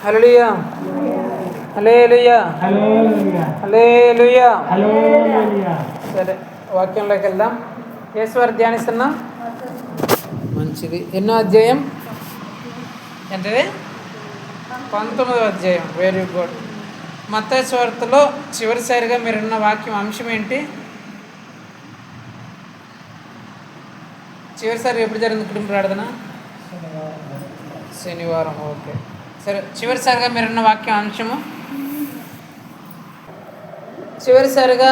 హల్లెలూయా హల్లెలూయా హల్లెలూయా హల్లెలూయా. సరే, వాక్యంలోకి వెళ్దాం. యేసువారు ధ్యానిస్తున్నాం. మంచిది. ఎన్నో అధ్యాయం? ఏంటది? 19వ అధ్యాయం. Very good. మత్తయి సువార్తలో చివరిసారిగా మీరున్న వాక్యం అంశం ఏంటి? చివరిసారి ఎప్పుడు జరిగింది కుటుంబ ప్రార్థన? శనివారం. ఓకే, సరే. చివరిసారిగా మీరున్న వాక్యం అంశము చివరిసారిగా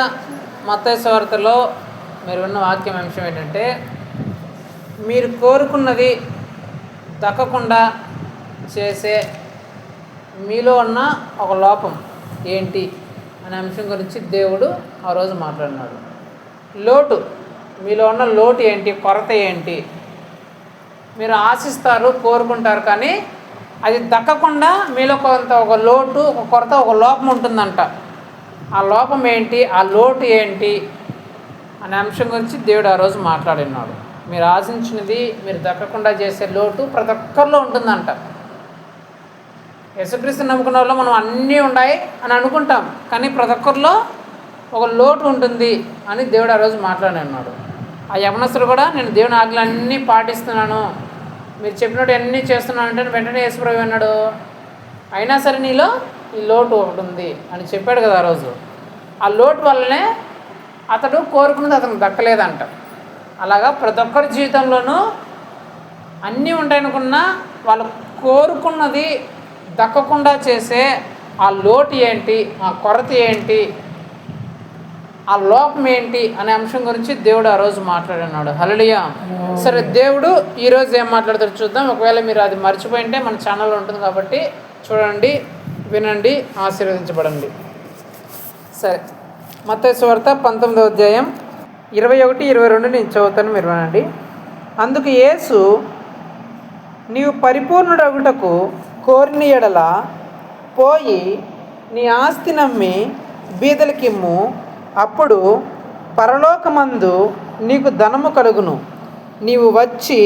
మత్తయి సువార్తలో మీరు ఉన్న వాక్యం అంశం ఏంటంటే, మీరు కోరుకున్నది దక్కకుండా చేసే మీలో ఉన్న ఒక లోపం ఏంటి అనే అంశం గురించి దేవుడు ఆ రోజు మాట్లాడినాడు. లోటు, మీలో ఉన్న లోటు ఏంటి, కొరత ఏంటి? మీరు ఆశిస్తారు, కోరుకుంటారు, కానీ అది దక్కకుండా మీలో కొంత ఒక లోటు, ఒక కొరత, ఒక లోపం ఉంటుందంట. ఆ లోపం ఏంటి, ఆ లోటు ఏంటి అనే అంశం గురించి దేవుడు ఆ రోజు మాట్లాడినాడు. మీరు ఆశించినది మీరు దక్కకుండా చేసే లోటు ప్రతి ఒక్కరిలో ఉంటుందంట. యేసుక్రీస్తుని నమ్ముకున్న వాళ్ళు మనం అన్నీ ఉన్నాయి అని అనుకుంటాం, కానీ ప్రతి ఒక్కరిలో ఒక లోటు ఉంటుంది అని దేవుడు ఆ రోజు మాట్లాడినాడు. ఆ యవనస్తుడు కూడా, నేను దేవుని ఆజ్ఞలన్నీ పాటిస్తున్నాను, మీరు చెప్పినట్టు అన్నీ చేస్తున్నాను అంటే వెంటనే యేసుప్రభు అన్నాడు, అయినా సరే నీలో ఈ లోటు ఒకటి ఉంది అని చెప్పాడు కదా ఆ రోజు. ఆ లోటు వల్లనే అతడు కోరుకున్నది అతనికి దక్కలేదంట. అలాగా ప్రతి ఒక్కరి జీవితంలోనూ అన్నీ ఉంటాయనుకున్నా వాళ్ళు కోరుకున్నది దక్కకుండా చేసే ఆ లోటు ఏంటి, ఆ కొరత ఏంటి, ఆ లోపం ఏంటి అనే అంశం గురించి దేవుడు ఆ రోజు మాట్లాడినాడు. హల్లెలూయా. సరే, దేవుడు ఈరోజు ఏం మాట్లాడతాడో చూద్దాం. ఒకవేళ మీరు అది మర్చిపోయింటే మన ఛానల్లో ఉంటుంది కాబట్టి చూడండి, వినండి, ఆశీర్వదించబడండి. సరే, మత్తయి సువార్త 19వ అధ్యాయం 21, 22 నేను చదువుతాను, మీరు వినండి. అందుకు యేసు, నీవు పరిపూర్ణుడగుటకు కోరిన యెడల పోయి నీ ఆస్తి నమ్మి బీదలకిమ్ము, అప్పుడు పరలోకమందు నీకు ధనము కలుగును. నీవు వచ్చి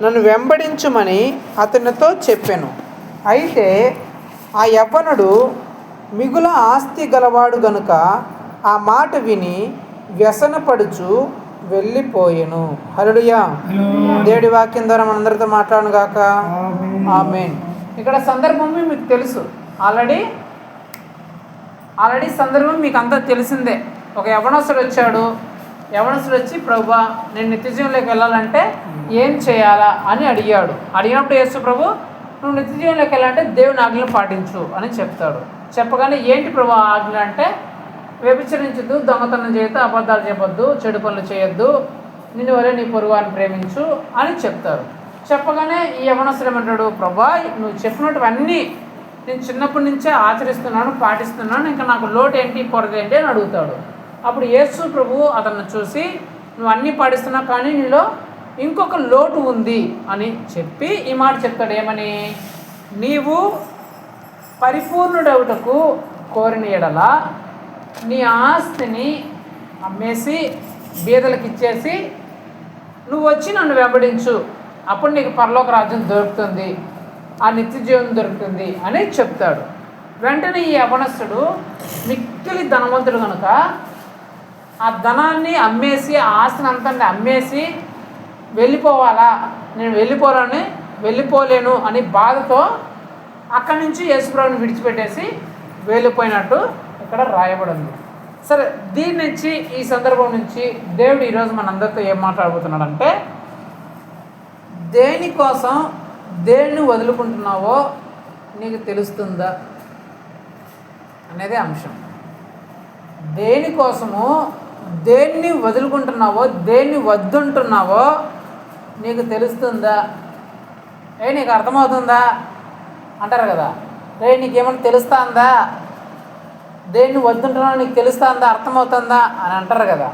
నన్ను వెంబడించుమని అతనితో చెప్పెను. అయితే ఆ యవ్వనుడు మిగుల ఆస్తి గలవాడు గనుక ఆ మాట విని వ్యసనపడుచు వెళ్ళిపోయెను. హల్లెలూయా. దేవుడి వాక్యం ద్వారా మనందరితో మాట్లాడును గాక. ఆమేన్. ఇక్కడ సందర్భం మీకు తెలుసు, ఆల్రెడీ సందర్భం మీకు అంతా తెలిసిందే. ఒక యవనస్తుడు వచ్చాడు. యవనస్తుడు వచ్చి, ప్రభువా, నేను నిత్యజీవంలోకి వెళ్ళాలంటే ఏం చేయాలా అని అడిగాడు. అడిగినప్పుడు యేసు ప్రభు, నువ్వు నిత్యజీవంలోకి వెళ్ళాలంటే దేవుని ఆజ్ఞలు పాటించు అని చెప్తాడు. చెప్పగానే ఏంటి ప్రభు ఆజ్ఞ అంటే, వ్యభిచరించద్దు, దొంగతనం చేయొద్దు, అబద్ధాలు చెప్పొద్దు, చెడు పనులు చేయొద్దు, నిన్ను వలె నీ పొరుగువారిని ప్రేమించు అని చెప్తారు. చెప్పగానే ఈ యవనస్తుడు ఏమంటాడు, ప్రభా, నువ్వు చెప్పినటువన్నీ నేను చిన్నప్పటి నుంచే ఆచరిస్తున్నాను, పాటిస్తున్నాను, ఇంకా నాకు లోటు ఏంటి, కొరత ఏంటి అని అడుగుతాడు. అప్పుడు యేసు ప్రభు అతన్ని చూసి, నువ్వు అన్నీ పాటిస్తున్నావు, కానీ నీలో ఇంకొక లోటు ఉంది అని చెప్పి ఈ మాట చెప్తాడు. ఏమని? నీవు పరిపూర్ణుడవుటకు కోరిన యెడల నీ ఆస్తిని అమ్మేసి బీదలకు ఇచ్చేసి నువ్వు వచ్చి నన్ను వెంబడించు, అప్పుడు నీకు పరలోక రాజ్యం దొరుకుతుంది, ఆ నిత్య జీవం దొరుకుతుంది అని చెప్తాడు. వెంటనే ఈ యవనస్తుడు మిక్కిలి ధనవంతుడు కనుక ఆ ధనాన్ని అమ్మేసి, ఆ ఆస్తిని అంతా అమ్మేసి వెళ్ళిపోవాలా, నేను వెళ్ళిపోలేను అని బాధతో అక్కడి నుంచి యేసుప్రభుని విడిచిపెట్టేసి వెళ్ళిపోయినట్టు ఇక్కడ రాయబడింది. సరే, దీని నుంచి, ఈ సందర్భం నుంచి దేవుడు ఈరోజు మనందరితో ఏం మాట్లాడబోతున్నాడంటే, దేనికోసం దేన్ని వదులుకుంటున్నావో నీకు తెలుస్తుందా అనేది అంశం. దేనికోసము దేన్ని వదులుకుంటున్నావో, దేన్ని వద్దుంటున్నావో నీకు తెలుస్తుందా? నీకు అర్థమవుతుందా అంటారు కదా. నీకేమైనా తెలుస్తుందా? దేన్ని వద్దుంటున్నావో నీకు తెలుస్తుందా, అర్థమవుతుందా అని అంటారు కదా.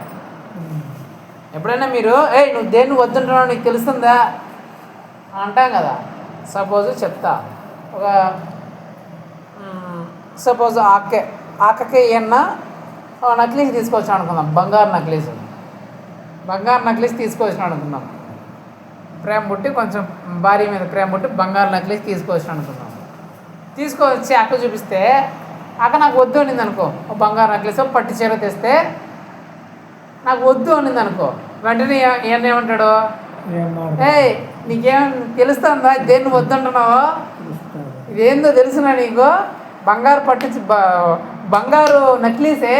ఎప్పుడైనా మీరు నువ్వు దేన్ని వద్దుంటున్నావో నీకు తెలుస్తుందా అని అంటాం కదా. సపోజ్ చెప్తా, సపోజ్ ఆకకే ఏమన్నా నక్లీస్ తీసుకొచ్చాను అనుకుందాం, బంగారు నక్లీస్ తీసుకొచ్చాను అనుకుందాం. ప్రేమ పుట్టి, కొంచెం భార్య మీద ప్రేమ పుట్టి బంగారు నక్లీస్ తీసుకొచ్చాను అనుకుందాం. తీసుకొచ్చి అక్క చూపిస్తే అక్క నాకు వద్దు అనింది అనుకో, ఓ బంగారు నెక్లెస్ పట్టు చీర తెస్తే నాకు వద్దు అనింది అనుకో, వెంటనే ఏమంటాడు, ఏయ్ నీకేం తెలుస్తుందా దేన్ని వద్దంటున్నావో, ఇదేందో తెలుసునా నీకు, బంగారు బంగారు నక్లీసే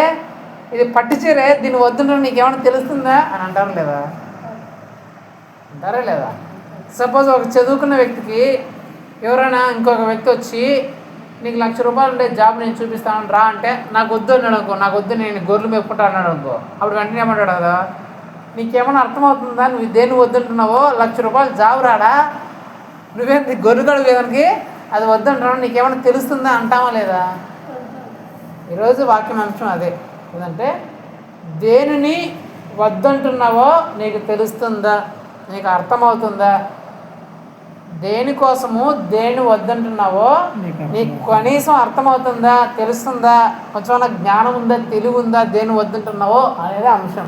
ఇది పట్టు చీరే, దీన్ని వద్దంటున్నా నీకేమైనా తెలుస్తుందా అని అంటారు లేదా, అంటారా లేదా? సపోజ్ ఒక చదువుకున్న వ్యక్తికి ఎవరైనా ఇంకొక వ్యక్తి వచ్చి నీకు ₹1,00,000 ఉండే జాబ్ నేను చూపిస్తాను రా అంటే నాకు వద్దు అన్నాడు అనుకో, నాకు వద్దు నేను గొర్రెలు మెప్పుకుంటా అన్నాడు అనుకో, అప్పుడు వెంటనే ఏమంటాడు కదా, నీకేమైనా అర్థమవుతుందా, నువ్వు దేన్ని వద్దంటున్నావో, ₹1,00,000 జాబ్ రాడా, నువ్వేంటి గొర్రె గడువు దానికి అది వద్దంటున్నావు, నీకేమైనా తెలుస్తుందా అంటామా లేదా? ఈరోజు వాక్యం అంశం అదే ఏదంటే, దేనిని వద్దంటున్నావో నీకు తెలుస్తుందా, నీకు అర్థమవుతుందా, దేనికోసము దేని వద్దంటున్నావో నీకు కనీసం అర్థమవుతుందా, తెలుస్తుందా, కొంచెం జ్ఞానం ఉందా, తెలివి ఉందా, దేని వద్దంటున్నావో అనేది అంశం.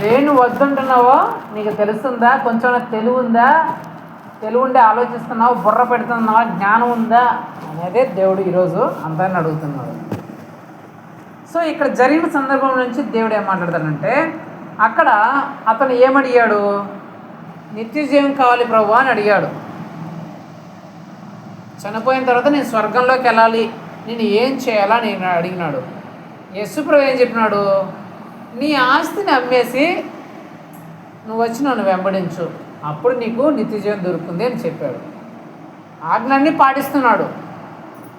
దేని వద్దంటున్నావో నీకు తెలుస్తుందా, కొంచెం తెలివి ఉందా, తెలివి ఉండే ఆలోచిస్తున్నావు, బుర్ర పెడుతున్నావా, జ్ఞానం ఉందా అనేదే దేవుడు ఈరోజు అందరిని అడుగుతున్నాడు. సో ఇక్కడ జరిగిన సందర్భం నుంచి దేవుడు ఏం మాట్లాడతాడంటే, అక్కడ అతను ఏమడిగాడు, నిత్య జీవం కావాలి ప్రభు అని అడిగాడు. చనిపోయిన తర్వాత నేను స్వర్గంలోకి వెళ్ళాలి, నేను ఏం చేయాలా నేను అడిగినాడు. యేసు ప్రభు ఏం చెప్పినాడు, నీ ఆస్తిని అమ్మేసి నువ్వు వచ్చి నన్ను వెంబడించు, అప్పుడు నీకు నిత్య జీవం దొరుకుతుంది అని చెప్పాడు. ఆజ్ఞలన్నీ పాటిస్తున్నాడు.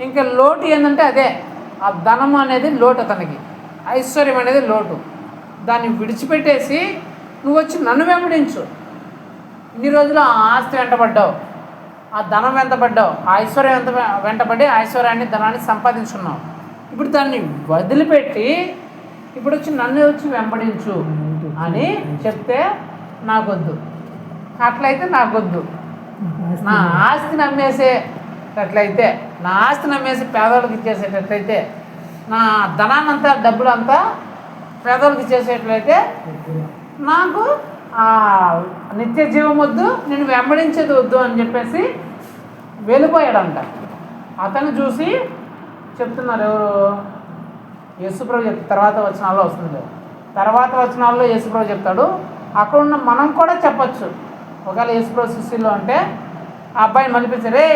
ఇంకా లోటు ఏంటంటే అదే, ఆ ధనం అనేది లోటు, అతనికి ఐశ్వర్యం అనేది లోటు. దాన్ని విడిచిపెట్టేసి నువ్వు వచ్చి నన్ను వెంబడించు. ఇన్ని రోజులు ఆ ఆస్తి వెంటబడ్డావు, ఆ ధనం వెంటబడ్డావు, ఆ ఐశ్వర్యం వెంటబడి ఐశ్వర్యాన్ని ధనాన్ని సంపాదించుకున్నావు. ఇప్పుడు దాన్ని వదిలిపెట్టి ఇప్పుడు వచ్చి నన్ను వచ్చి వెంబడించు అని చెప్తే నాకొద్దు, అట్లయితే నాకొద్దు. నా ఆస్తిని అమ్మేసేటట్లయితే, నా ఆస్తిని అమ్మేసి పేదవాళ్ళకి ఇచ్చేసేటట్లయితే, నా ధనాన్నంతా డబ్బులంతా పేదవాళ్ళకి ఇచ్చేసేట్లయితే నాకు నిత్య జీవం వద్దు, నేను వెంబడించేది వద్దు అని చెప్పేసి వెళ్ళిపోయాడంట. అతను చూసి చెప్తున్నారు ఎవరు, యేసుప్రభు చెప్తారు. తర్వాత వచనాల్లో వస్తుంది, తర్వాత వచనాల్లో యేసుప్రభు చెప్తాడు. అక్కడ ఉన్న మనం కూడా చెప్పచ్చు. ఒకవేళ యేసుప్రభు శిష్యుల్లో అంటే ఆ అబ్బాయిని మలిపించారు, రే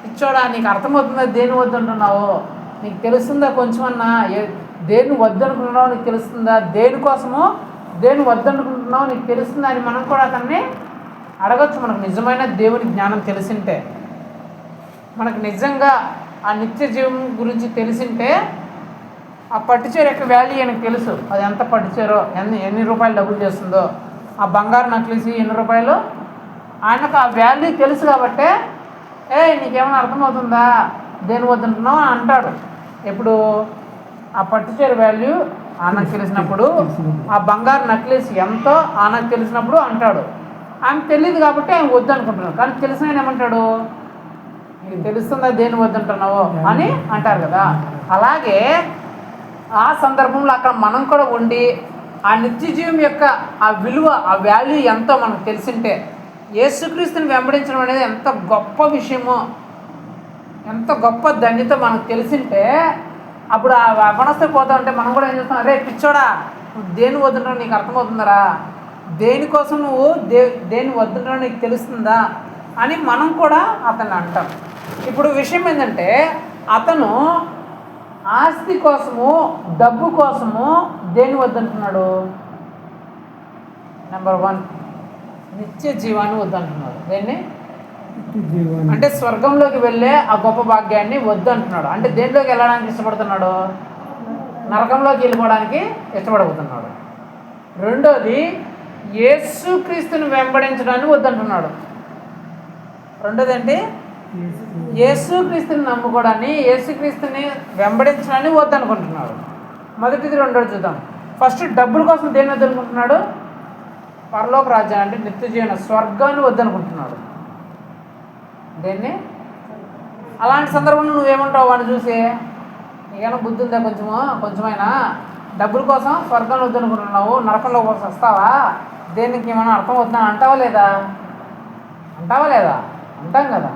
ఇచ్చోడా నీకు అర్థమవుతుందా దేని వద్దంటున్నావు, నీకు తెలుస్తుందా కొంచెమన్నా, దేన్ని వద్దనుకుంటున్నావు నీకు తెలుస్తుందా, దేనికోసమో దేని వద్దనుకుంటున్నావు నీకు తెలుస్తుందా అని మనం కూడా అతన్ని అడగచ్చు. మనకు నిజమైన దేవుని జ్ఞానం తెలిసింటే, మనకు నిజంగా ఆ నిత్య జీవం గురించి తెలిసింటే, ఆ పట్టుచీర యొక్క వాల్యూ ఆయనకు తెలుసు, అది ఎంత పట్టుచీరో, ఎన్ని రూపాయలు డబ్బులు చేస్తుందో, ఆ బంగారు నక్లీసి ఎన్ని రూపాయలు, ఆయనకు ఆ వాల్యూ తెలుసు. కాబట్టే నీకేమైనా అర్థమవుతుందా దేని వద్దంటున్నావు అని అంటాడు. ఎప్పుడు ఆ పట్టుచీర వాల్యూ ఆయనకు తెలిసినప్పుడు, ఆ బంగారు నక్లీస్ ఎంతో ఆయనకు తెలిసినప్పుడు అంటాడు. ఆయనకు తెలియదు కాబట్టి ఆయన వద్దు అనుకుంటున్నాడు. కానీ తెలిసిన ఆయన ఏమంటాడు, నీకు తెలుస్తుందా దేని వద్దంటున్నావో అని అంటారు కదా. అలాగే ఆ సందర్భంలో అక్కడ మనం కూడా ఉండి ఆ నిత్య జీవం యొక్క ఆ విలువ, ఆ వాల్యూ ఎంతో మనకు తెలిసింటే, యేసుక్రీస్తుని వెంబడించడం అనేది ఎంత గొప్ప విషయమో, ఎంత గొప్ప ధన్యత మనకు తెలిసింటే, అప్పుడు ఆ అవనస్థ పోతా ఉంటే మనం కూడా ఏం చేస్తాం, అరే పిచ్చోడా నువ్వు దేని వద్దుంటావు నీకు అర్థమవుతుందరా, దేనికోసం నువ్వు దేని వద్దుంటావు నీకు తెలుస్తుందా అని మనం కూడా అతన్ని అంటాం. ఇప్పుడు విషయం ఏంటంటే, అతను ఆస్తి కోసము డబ్బు కోసము దేని వద్దంటున్నాడు, నెంబర్ 1 నిత్య జీవాన్ని వద్దంటున్నాడు. దేన్ని అంటే స్వర్గంలోకి వెళ్ళే ఆ గొప్ప భాగ్యాన్ని వద్దు అంటున్నాడు. అంటే దేంట్లోకి వెళ్ళడానికి ఇష్టపడుతున్నాడు, నరకంలోకి వెళ్ళిపోవడానికి ఇష్టపడబోతున్నాడు. రెండోది యేసుక్రీస్తుని వెంబడించడాన్ని వద్దంటున్నాడు. రెండోది అంటే యేసుక్రీస్తుని నమ్ముకోవడాన్ని, యేసుక్రీస్తుని వెంబడించడాన్ని వద్దనుకుంటున్నాడు. మొదటిది రెండోది చూద్దాం. ఫస్ట్ డబ్బుల కోసం దేని వద్దనుకుంటున్నాడు, పరలోక రాజ్యాన్ని అంటే నిత్య జీవన స్వర్గాన్ని వద్దనుకుంటున్నాడు. దేన్ని అలాంటి సందర్భంలో నువ్వేమంటావు వాడిని చూసి, నీకైనా బుద్ధి ఉందా కొంచెమైనా, డబ్బుల కోసం స్వర్గంలో వద్దనుకుంటున్నావు, నరకంలో కోసం వస్తావా, దేనికి ఏమైనా అర్థం అవుతుందని అంటావా లేదా, అంటాం కదా.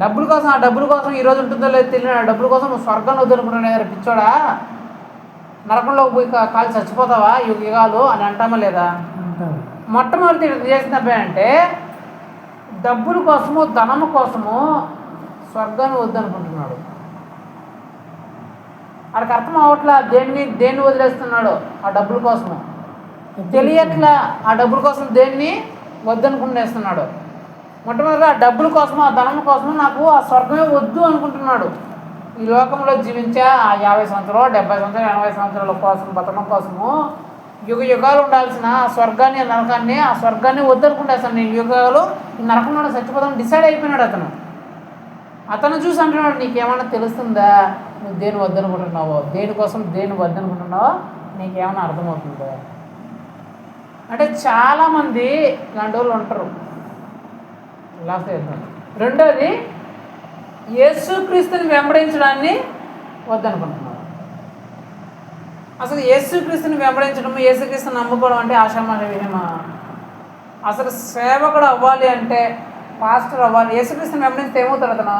డబ్బుల కోసం, ఆ డబ్బుల కోసం ఈరోజు ఉంటుందో లేదో తెలియదు. ఆ డబ్బుల కోసం నువ్వు స్వర్గాన్ని వద్దనుకుంటున్నావు పిచ్చోడా, నరకంలోకి పోయి కాలు చచ్చిపోతావా యుగాలు అని అంటామా లేదా? మొట్టమొదటి చేసిన అంటే డబ్బుల కోసము, ధనము కోసము స్వర్గాన్ని వద్దనుకుంటున్నాడు. వాడికి అర్థం అవట్లా దేన్ని వదిలేస్తున్నాడు ఆ డబ్బుల కోసము. తెలియట్లా ఆ డబ్బుల కోసం దేన్ని వద్దనుకుంటేస్తున్నాడు. మొట్టమొదటిగా ఆ డబ్బుల కోసము, ఆ ధనం కోసము నాకు ఆ స్వర్గమే వద్దు అనుకుంటున్నాడు. ఈ లోకంలో జీవించే ఆ 50 సంవత్సరాలు, 70 సంవత్సరాలు, 80 సంవత్సరాల కోసం బతకడం కోసము యుగాలు ఉండాల్సిన ఆ స్వర్గాన్ని, నరకాన్ని, ఆ స్వర్గాన్ని వద్దనుకుంటేస్తాను. నేను యుగాలు ఈ నరకంలో చచ్చిపోతాను డిసైడ్ అయిపోయినాడు అతను చూసి అంటున్నాడు, నీకేమన్నా తెలుస్తుందా నువ్వు దేని వద్దనుకుంటున్నావో, దేనికోసం దేని వద్దనుకుంటున్నావో నీకేమన్నా అర్థమవుతుందా అంటే చాలామంది ఇలాంటి వాళ్ళు ఉంటారు. లాస్ట్ చేస్తాను. రెండోది యేసుక్రీస్తుని వెంబడించడాన్ని వద్దనుకుంటున్నారు. అసలు యేసుక్రీస్తుని వెంబడించడం, యేసుక్రీస్తుని నమ్ముకోవడం అంటే ఆషామాష విషయమా? అసలు సేవకుడు అవ్వాలి అంటే, పాస్టర్ అవ్వాలి. యేసుక్రీస్తుని వెంబడిస్తే ఏమవుతాడు? అతను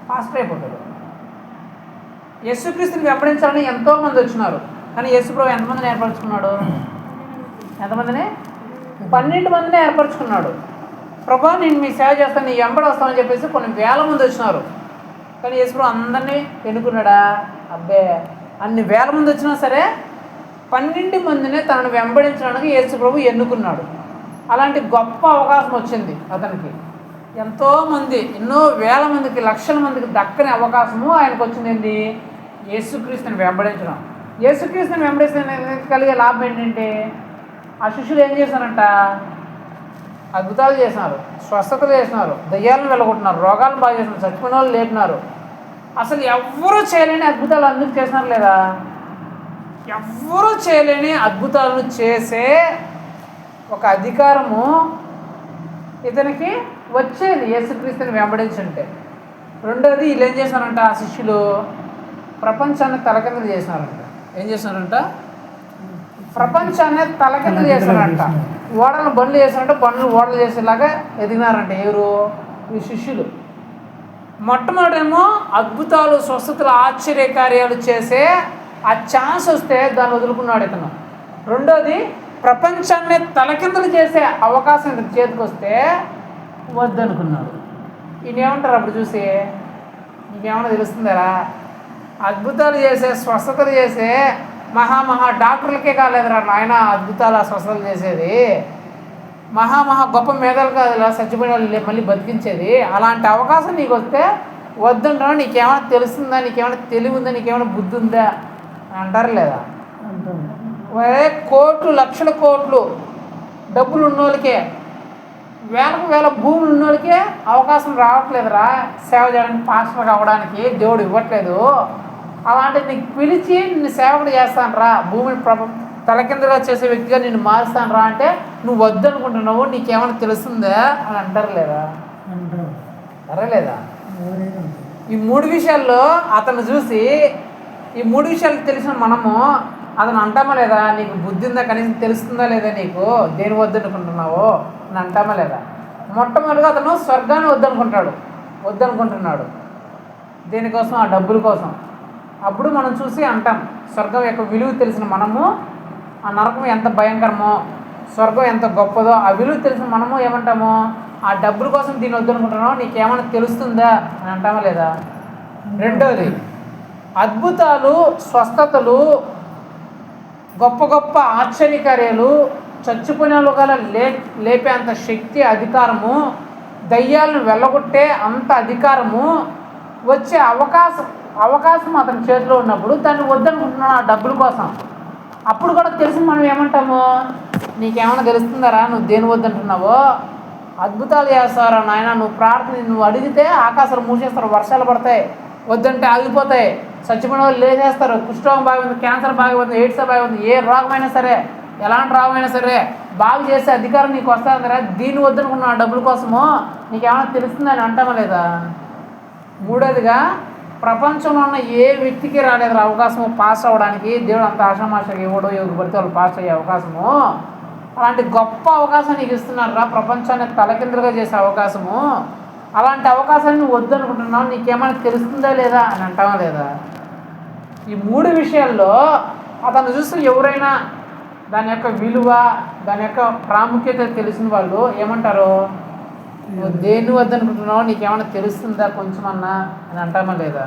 పాస్టర్ అయిపోతాడు. యేసుక్రీస్తుని వెంబడించాలని ఎంతోమంది వచ్చినారు, కానీ యేసుప్రభు ఎంతమందిని ఏర్పరచుకున్నాడు? ఎంతమందిని? 12 మందిని ఏర్పరచుకున్నాడు. ప్రభా నేను మీ సేవ చేస్తాను, నీ వెంబడి వస్తామని చెప్పేసి కొన్ని వేల మంది వచ్చినారు, కానీ యేసుప్రభు అందరినీ ఎన్నుకున్నాడా? అబ్బే, అన్ని వేల మంది వచ్చినా సరే 12 మందినే తనను వెంబడించడానికి యేసుప్రభు ఎన్నుకున్నాడు. అలాంటి గొప్ప అవకాశం వచ్చింది అతనికి. ఎంతోమంది, ఎన్నో వేల మందికి, లక్షల మందికి దక్కని అవకాశము ఆయనకు వచ్చింది. ఏంటి? యేసుక్రీస్తుని వెంబడించడం. యేసుక్రీస్తుని వెంబడిస్తే కలిగే లాభం ఏంటంటే, ఆ శిష్యులు ఏం చేశారంట? అద్భుతాలు చేసినారు, స్వస్థతలు చేసినారు, దయ్యాలను వెళ్ళగొట్టినారు, రోగాలను బాగా చేసినారు, చచ్చిపోయిన వాళ్ళు లేపినారు. అసలు ఎవ్వరూ చేయలేని అద్భుతాలు అందుకు చేసినారు లేదా? ఎవ్వరూ చేయలేని అద్భుతాలను చేసే ఒక అధికారము ఇతనికి వచ్చేది యేసుక్రీస్తుని వెంబడించుంటే. రెండోది వీళ్ళు ఏం చేశారంట? ఆ శిష్యులు ప్రపంచాన్ని తలకిందులు చేసినారంట. ఏం చేసినారంట? ప్రపంచాన్ని తలకిందులు చేశారంట. ఓడలను బండ్లు చేశారంట, బండ్లు ఓడలు చేసేలాగా ఎదిగినారంట. ఎవరు? ఈ శిష్యులు. మొట్టమొదటేమో అద్భుతాలు, స్వస్థతలు, ఆశ్చర్యకార్యాలు చేసే ఆ ఛాన్స్ వస్తే దాన్ని వదులుకున్నాడు ఇతను. రెండోది ప్రపంచాన్ని తలకిందులు చేసే అవకాశం ఇతను చేతికి వస్తే వద్దనుకున్నాడు. ఈయన ఏమంటారు అప్పుడు చూసి? నీకేమన్నా తెలుస్తుందరా? అద్భుతాలు చేసే, స్వస్థతలు చేసే మహా డాక్టర్లకే కాలేదురా నాయన అద్భుతాలు, స్వస్థతలు చేసేది. మహా గొప్ప మేధాలు కాదురా చచ్చిపోయిన వాళ్ళు మళ్ళీ బతికించేది. అలాంటి అవకాశం నీకు వస్తే వద్దంటారా? నీకేమైనా తెలుస్తుందా? నీకేమైనా తెలివి ఉందా? నీకేమైనా బుద్ధి ఉందా అంటారు లేదా? కోట్లు, లక్షల కోట్లు డబ్బులు ఉన్నోళ్ళకే, వేల భూములు ఉన్నోళ్ళకే అవకాశం రావట్లేదురా సేవ చేయడానికి, పాస్టర్ అవ్వడానికి దేవుడు ఇవ్వట్లేదు. అలాంటిది నీకు పిలిచి నిన్ను సేవకుడు చేస్తాను రా, భూమిని తలకిందుగా చేసే వ్యక్తిగా నిన్ను మారుస్తాను రా అంటే నువ్వు వద్దనుకుంటున్నావు. నీకేమైనా తెలుస్తుందా అని అంటారు లేదా? సరే లేదా? ఈ 3 విషయాల్లో అతను చూసి, ఈ 3 విషయాలు తెలిసిన మనము అతను అంటామా లేదా? నీకు బుద్ధి ఉందా? కనీసం తెలుస్తుందా లేదా నీకు దేని వద్దనుకుంటున్నావో అని అంటామా లేదా? మొట్టమొదటిగా అతను స్వర్గాన్ని వద్దనుకుంటున్నాడు. దేనికోసం? ఆ డబ్బుల కోసం. అప్పుడు మనం చూసి అంటాం, స్వర్గం యొక్క విలువ తెలిసిన మనము, ఆ నరకం ఎంత భయంకరమో, స్వర్గం ఎంత గొప్పదో ఆ విలువ తెలిసిన మనము ఏమంటాము? ఆ డబ్బుల కోసం దీన్ని వద్దనుకుంటున్నావు, నీకేమైనా తెలుస్తుందా అని అంటామా లేదా? రెండోది అద్భుతాలు, స్వస్థతలు, గొప్ప ఆశ్చర్యకార్యాలు, చచ్చిపోయిన గల లేపే అంత శక్తి, అధికారము, దయ్యాలను వెళ్ళగొట్టే అంత అధికారము వచ్చే అవకాశం అతని చేతిలో ఉన్నప్పుడు దాన్ని వద్దనుకుంటున్నాను ఆ డబ్బుల కోసం. అప్పుడు కూడా తెలిసి మనం ఏమంటాము? నీకేమైనా తెలుస్తుందారా నువ్వు దేని వద్దంటున్నావో? అద్భుతాలు చేస్తారా నాయన, నువ్వు అడిగితే ఆకాశాలు మూసేస్తారు, వర్షాలు పడతాయి, వద్దంటే ఆగిపోతాయి, చచ్చిపోయిన వాళ్ళు లేచేస్తారు, కుష్ఠరోగం బాగా ఉంది, క్యాన్సర్ బాగా ఉంది, ఎయిడ్స్ బాగా ఉంది, ఏ రోగమైనా సరే, ఎలాంటి రోగమైనా సరే బాగు చేసే అధికారం నీకు వస్తుందిరా, దీన్ని వద్దనుకున్నావు ఆ డబ్బుల కోసము, నీకేమైనా తెలుస్తుందని అంటామా లేదా? మూడోదిగా ప్రపంచంలో ఉన్న ఏ వ్యక్తికి రాలేదు అవకాశము పాస్ అవ్వడానికి. దేవుడు అంత ఆషామాషగా ఇవ్వడు, ఎవరు పడితే వాళ్ళు పాస్ అయ్యే అవకాశము. అలాంటి గొప్ప అవకాశం నీకు ఇస్తున్నారా, ప్రపంచాన్ని తలకిందులుగా చేసే అవకాశము. అలాంటి అవకాశాన్ని నువ్వు వద్దనుకుంటున్నావు, నీకేమైనా తెలుస్తుందా లేదా అని అంటావా లేదా? ఈ 3 విషయాల్లో అతను చూసి ఎవరైనా దాని యొక్క విలువ, దాని యొక్క ప్రాముఖ్యత తెలిసిన వాళ్ళు ఏమంటారు? నువ్వు దేన్ని వద్దనుకుంటున్నావు, నీకేమైనా తెలుస్తుందా కొంచెమన్నా అని అంటామా లేదా?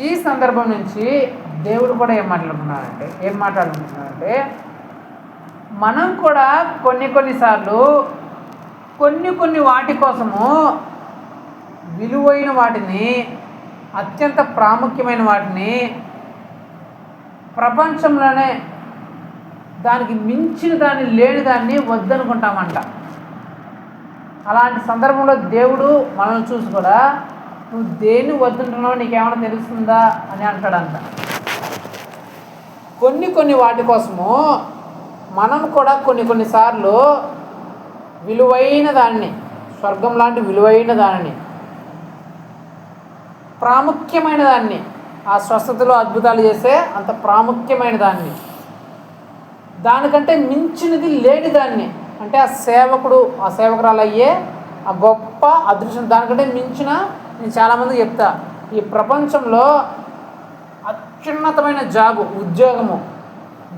ఈ సందర్భం నుంచి దేవుడు కూడా ఏం మాట్లాడుకుంటున్నాడంటే మనం కూడా కొన్నిసార్లు కొన్ని వాటి కోసము విలువైన వాటిని, అత్యంత ప్రాముఖ్యమైన వాటిని, ప్రపంచంలోనే దానికి మించిన దాన్ని, లేని దాన్ని వద్దనుకుంటామంట. అలాంటి సందర్భంలో దేవుడు మనల్ని చూసి కూడా నువ్వు దేన్ని వద్దుంటున్నావు, నీకేమైనా తెలుస్తుందా అని అంటాడంట. కొన్ని వాటి కోసము మనం కూడా కొన్నిసార్లు విలువైన దాన్ని, స్వర్గం లాంటి విలువైన దానిని, ప్రాముఖ్యమైన దాన్ని, ఆ స్వస్థతలో అద్భుతాలు చేసే అంత ప్రాముఖ్యమైన దాన్ని, దానికంటే మించినది లేని దాన్ని, అంటే ఆ సేవకురాలు అయ్యే ఆ గొప్ప అదృష్టం, దానికంటే మించిన, నేను చాలామందికి చెప్తా, ఈ ప్రపంచంలో అత్యున్నతమైన జాబు, ఉద్యోగము,